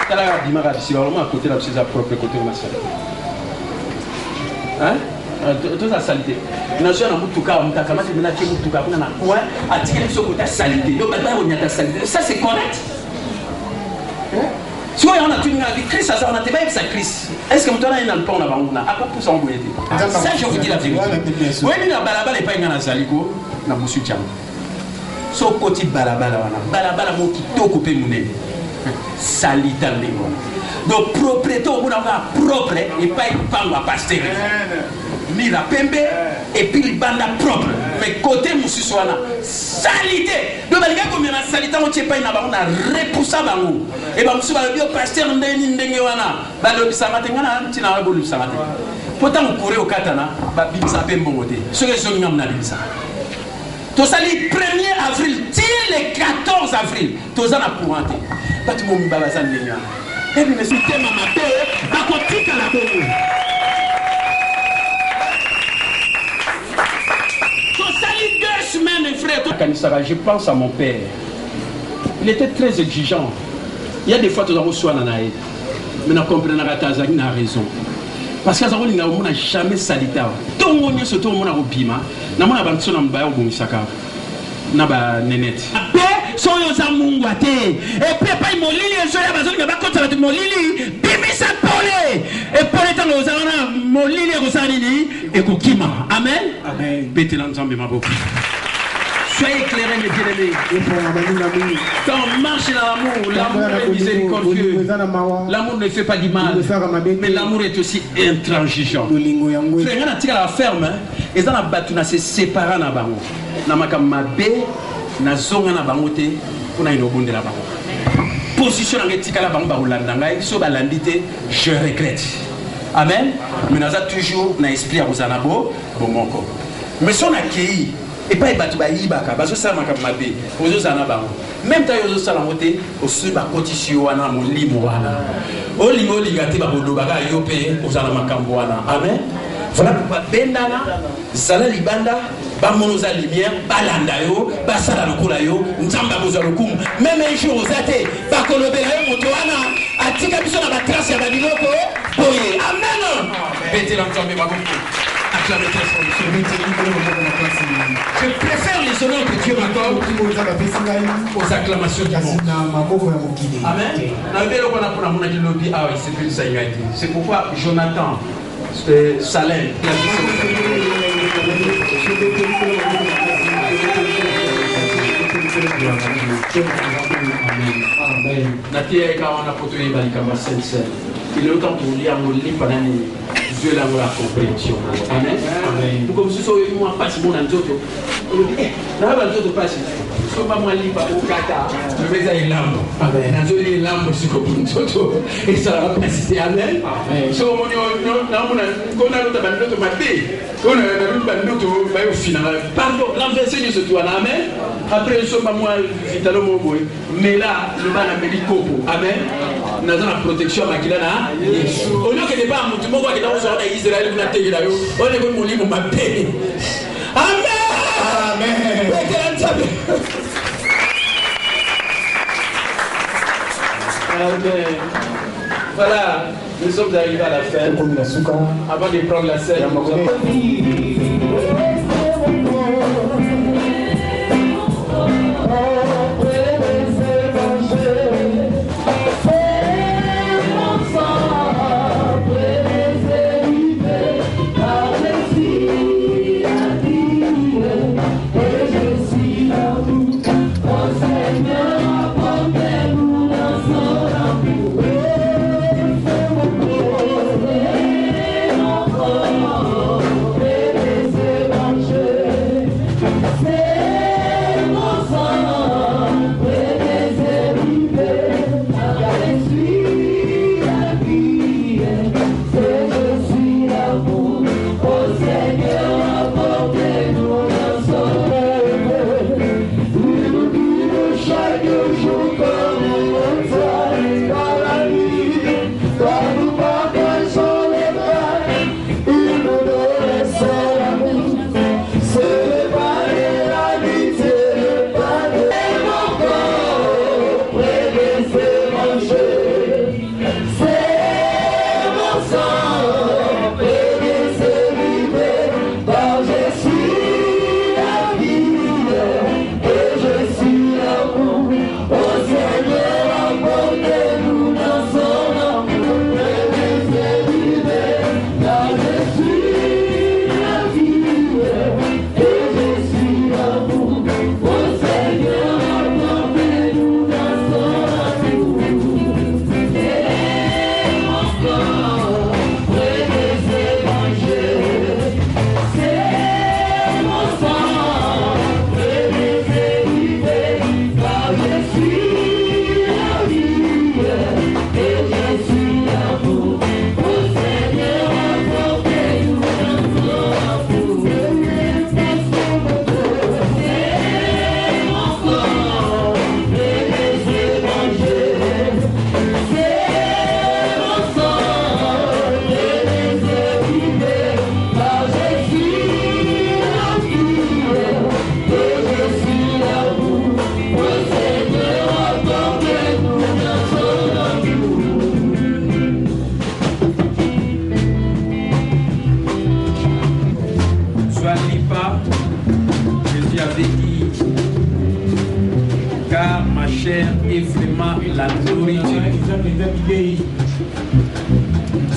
T'as la dimanche, si vraiment à côté de la propre côté de ma soeur. Hein? Tout ça salité. Nous sommes en Moutuka, on a commencé à mettre Moutuka, on a quoi à tirer sur ta salité. Donc, on a ta salité. Ça, c'est correct. Si on a tout la vie, Christ, ça on a débat avec sa Christ. Est-ce que vous avez un pont là-bas? À quoi pour s'en bouger? Ça, je vous dis la vérité. Oui, mais la balabala n'est pas une zaliko, na monsieur Tiam. So côté balabala, balabala mo qui to coupé mouné. Salita lengo. Donc propriété au bout propre et pas une femme à pasteur. Ni la pembe et puis le banda propre. Mais côté Moussouana, salité. Donc les gars comme la salité on tient pas une on a repoussé bango. Et bah Moussou va dire pasteur ndeni ndenge wana. Ba le bisamate ngana tina ba le bisamate. Pourtant on courait au katana, ba bimsa pembo ngote. Ce que sont ngam na bimsa. To sali 1er avril, tiens le 14 avril, to za na courante. Pas tout mon babazan ndenya. Et puis monsieur tema mabe, ba kotika la bongo. Je pense à mon père. Il était très exigeant. Il y a des fois, tu as reçu un anaï. Mais on comprend que tu as raison. Parce que tu n'as jamais salité. Tout le monde est surtout au monde au bima. Na mona bantu na mbaya au saka. Na ba nenette. Ape so yo za mungu ate. Et puis pas molili so ya bazoli ba kota ba molili. Bibi sa pole. Et pour les temps aux ana molili ko salini et ko kima. Amen. Amen. Bete la nzambe maboko. Soyez éclairés, mes bien-aimés. Quand on marche dans l'amour, l'amour est miséricordieux. L'amour ne fait pas du mal. Mais l'amour est aussi intransigeant. Frère, on a tiré la ferme. Et dans la bataille, on s'est séparés dans la bango. On a fait na zonga na bangote pour na inobonde la bango. Position na tika la bango ba Holanda so ba landité, je regrette. Amen. Mais nous avons toujours na esprit à vous anabo bon mon corps. Mais si on a accueilli et pas battu ba yibaka bazo sala makambe ozo zana bango même ta yozo sala moté au sud ba cotisio wana molimo wana o lingo ligate ba bodo baka yope ozana makambo wana. Amen. Voilà pourquoi bendana zala libanda ba monoza lumière balanda yo ba sala lokola yo nzamba boza lokumu même un jour ozate ba kolobela yo moto wana atika biso na ba trace ya ba biloko boye. Amen. Bete la nzambe ba beaucoup. Je préfère les honneurs que Dieu m'accorde aux acclamations du monde. Amen. C'est pourquoi Jonathan Salem il est autant pour lire en ligne pendant Dieu l'a la compréhension. Amen. Amen. Comme si moi passe mon anzoto. On dit là va anzoto passe. So ba moi liba au kata. Je vais aller lambo. Amen. Anzoto les lambo sur comme anzoto et ça va passer. Amen. So mon na mon ko na lota bandoto mabe. On a na bandoto ba au final. Pardon, l'enverser de ce toi. Amen. Après so ba moi vitalo mo boy. Mais là le bana melikopo. Amen. Nous avons la protection makila na Yesu. Au lieu que de pas mutu moko akita ko so na Israël na tegela yo. On est comme molimo mabe. Amen. Amen. Amen. Voilà, nous sommes arrivés à la fin. Avant de prendre la scène, nous avons...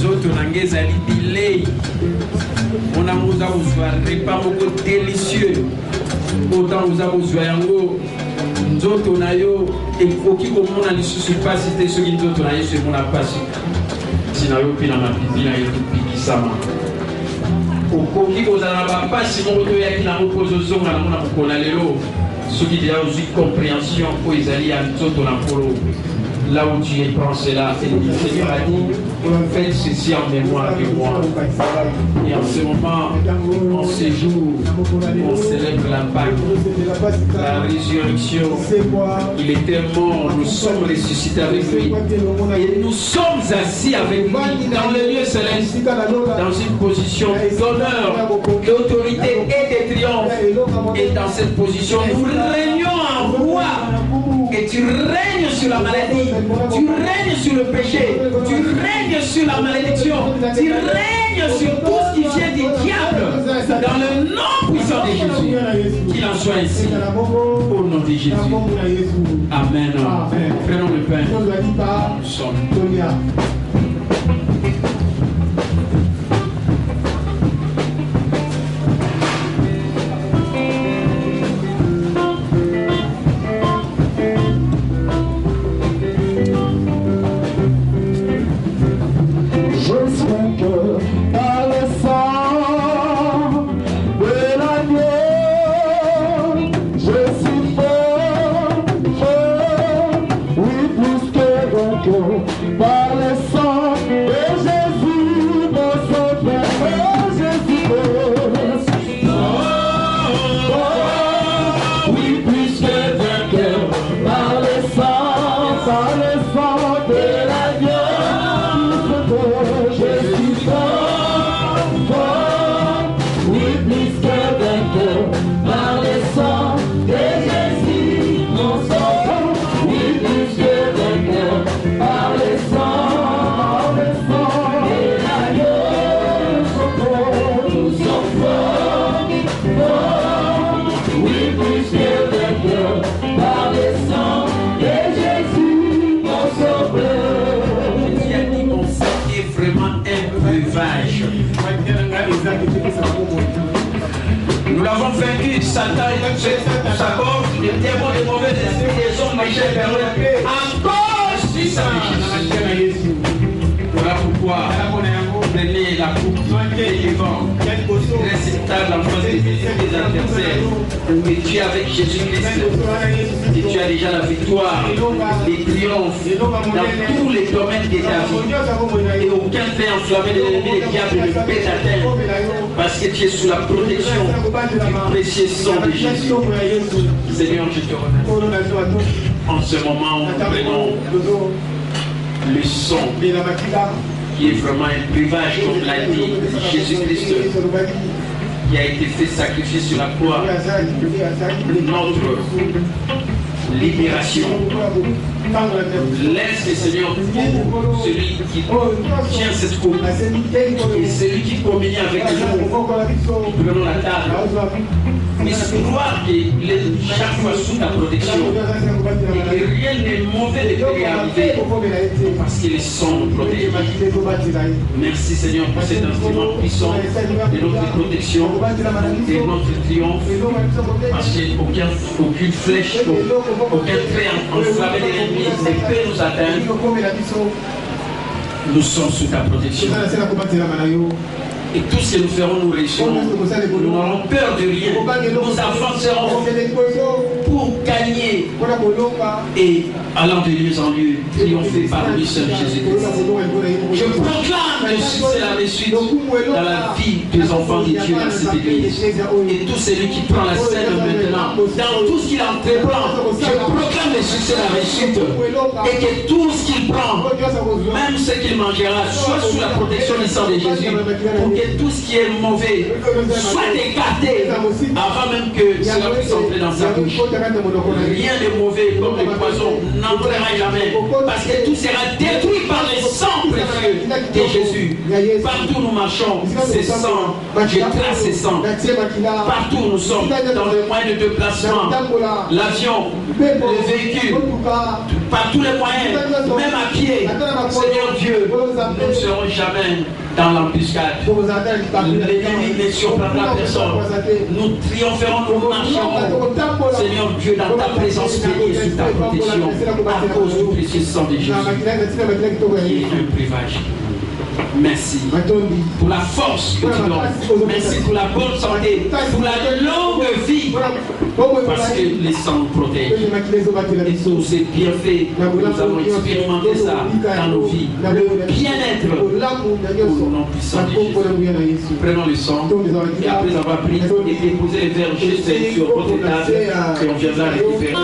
Zoto nangeza libilei. On a besoin de repas beaucoup délicieux. Autant vous avez besoin yango. Nzoto na yo ekoki komona lisusu pasi te soki nzoto na yesu emona pasi. Sina yo pina mapipi na yo topikisama. Okoki kozala bapasi moko toyaki nango mpo ozozonga nango na mokolo lelo soki deja ozwi compréhension mpo ezali ya nzoto na nkolo. Là où tu es, prends cela et le Seigneur a dit, faites ceci en mémoire de moi. Et en ce moment, en ce jour, on célèbre la Pâque, la résurrection. Il était mort, nous sommes ressuscités avec lui. Et nous sommes assis avec lui dans le lieu céleste, dans une position d'honneur, d'autorité et de triomphe. Et dans cette position, nous régnons en roi. Et tu règnes sur la maladie, tu règnes sur le péché, tu règnes sur la malédiction, tu règnes sur tout ce qui vient du diable, dans le nom puissant de Jésus. Qu'il en soit ainsi, au nom de Jésus. Amen. Prenons le pain. Nous sommes. Nous l'avons vaincu, Satan et sa gorge, les démons, les mauvais esprits, les hommes méchants vers eux, à cause du sang de Jésus. Voilà pourquoi prenez la coupe et les vents, récitable en face des adversaires. Et tu es avec Jésus-Christ, et tu as déjà la victoire, les triomphes dans tous les domaines de ta vie. Et aucun fait enflammé de l'ennemi, les diables ne peut t'atteindre, parce que tu es sous la protection du précieux sang de Jésus. Seigneur, je te remercie. En ce moment, nous prenons le son qui est vraiment un privage, comme l'a dit Jésus-Christ, qui a été fait sacrifier sur la croix, notre libération. Laisse le Seigneur pour celui qui tient cette coupe et celui qui communie avec nous. Prenons la table. Mais croire qu'il est chaque fois sous ta protection et que rien n'est mauvais ne peut y arriver parce qu'il est son protégé. Merci Seigneur pour cet instrument puissant de notre protection, de notre triomphe, parce qu'aucune flèche, aucun trait enflammé de l'ennemi ne peut nous atteindre. Nous sommes sous ta protection. Et tout ce que nous ferons, nous réussirons. Nous n'aurons peur de rien. Nous avancerons pour gagner et allant de lieu en lieu, triompher par lui seul Jésus-Christ. Je proclame le succès et la réussite dans la vie des enfants de Dieu dans cette église. Et tout celui qui prend la scène maintenant, dans tout ce qu'il entreprend, je proclame le succès et la réussite. Et que tout ce qu'il prend, même ce qu'il mangera, soit sous la protection du sang de Jésus. Que tout ce qui est mauvais soit écarté avant même que cela puisse entrer dans sa bouche. Rien de mauvais comme le poison n'entrera jamais parce que tout sera détruit par le sang précieux précieux de Jésus. Partout nous marchons, c'est sang. Je trace ces sangs. Partout nous sommes, dans le moyen de déplacement, l'avion, le véhicule, par tous les moyens, même à pied. Seigneur Dieu, nous ne serons jamais dans l'embuscade. L'ennemi ne surprendra personne. Nous triompherons, nous marcherons. Seigneur Dieu, dans ta présence bénie et sous ta protection, à cause du précieux sang de Jésus, qui est un privilège. Merci pour la force que tu donnes. Merci pour la bonne santé, pour la longue vie. Parce que les sangs nous protègent. Et tous ces bienfaits, nous avons expérimenté ça dans nos vies. Le bien-être pour nos puissants de Jésus. Prenons le sang et après avoir pris et déposé les verres juste sur votre table et on viendra récupérer.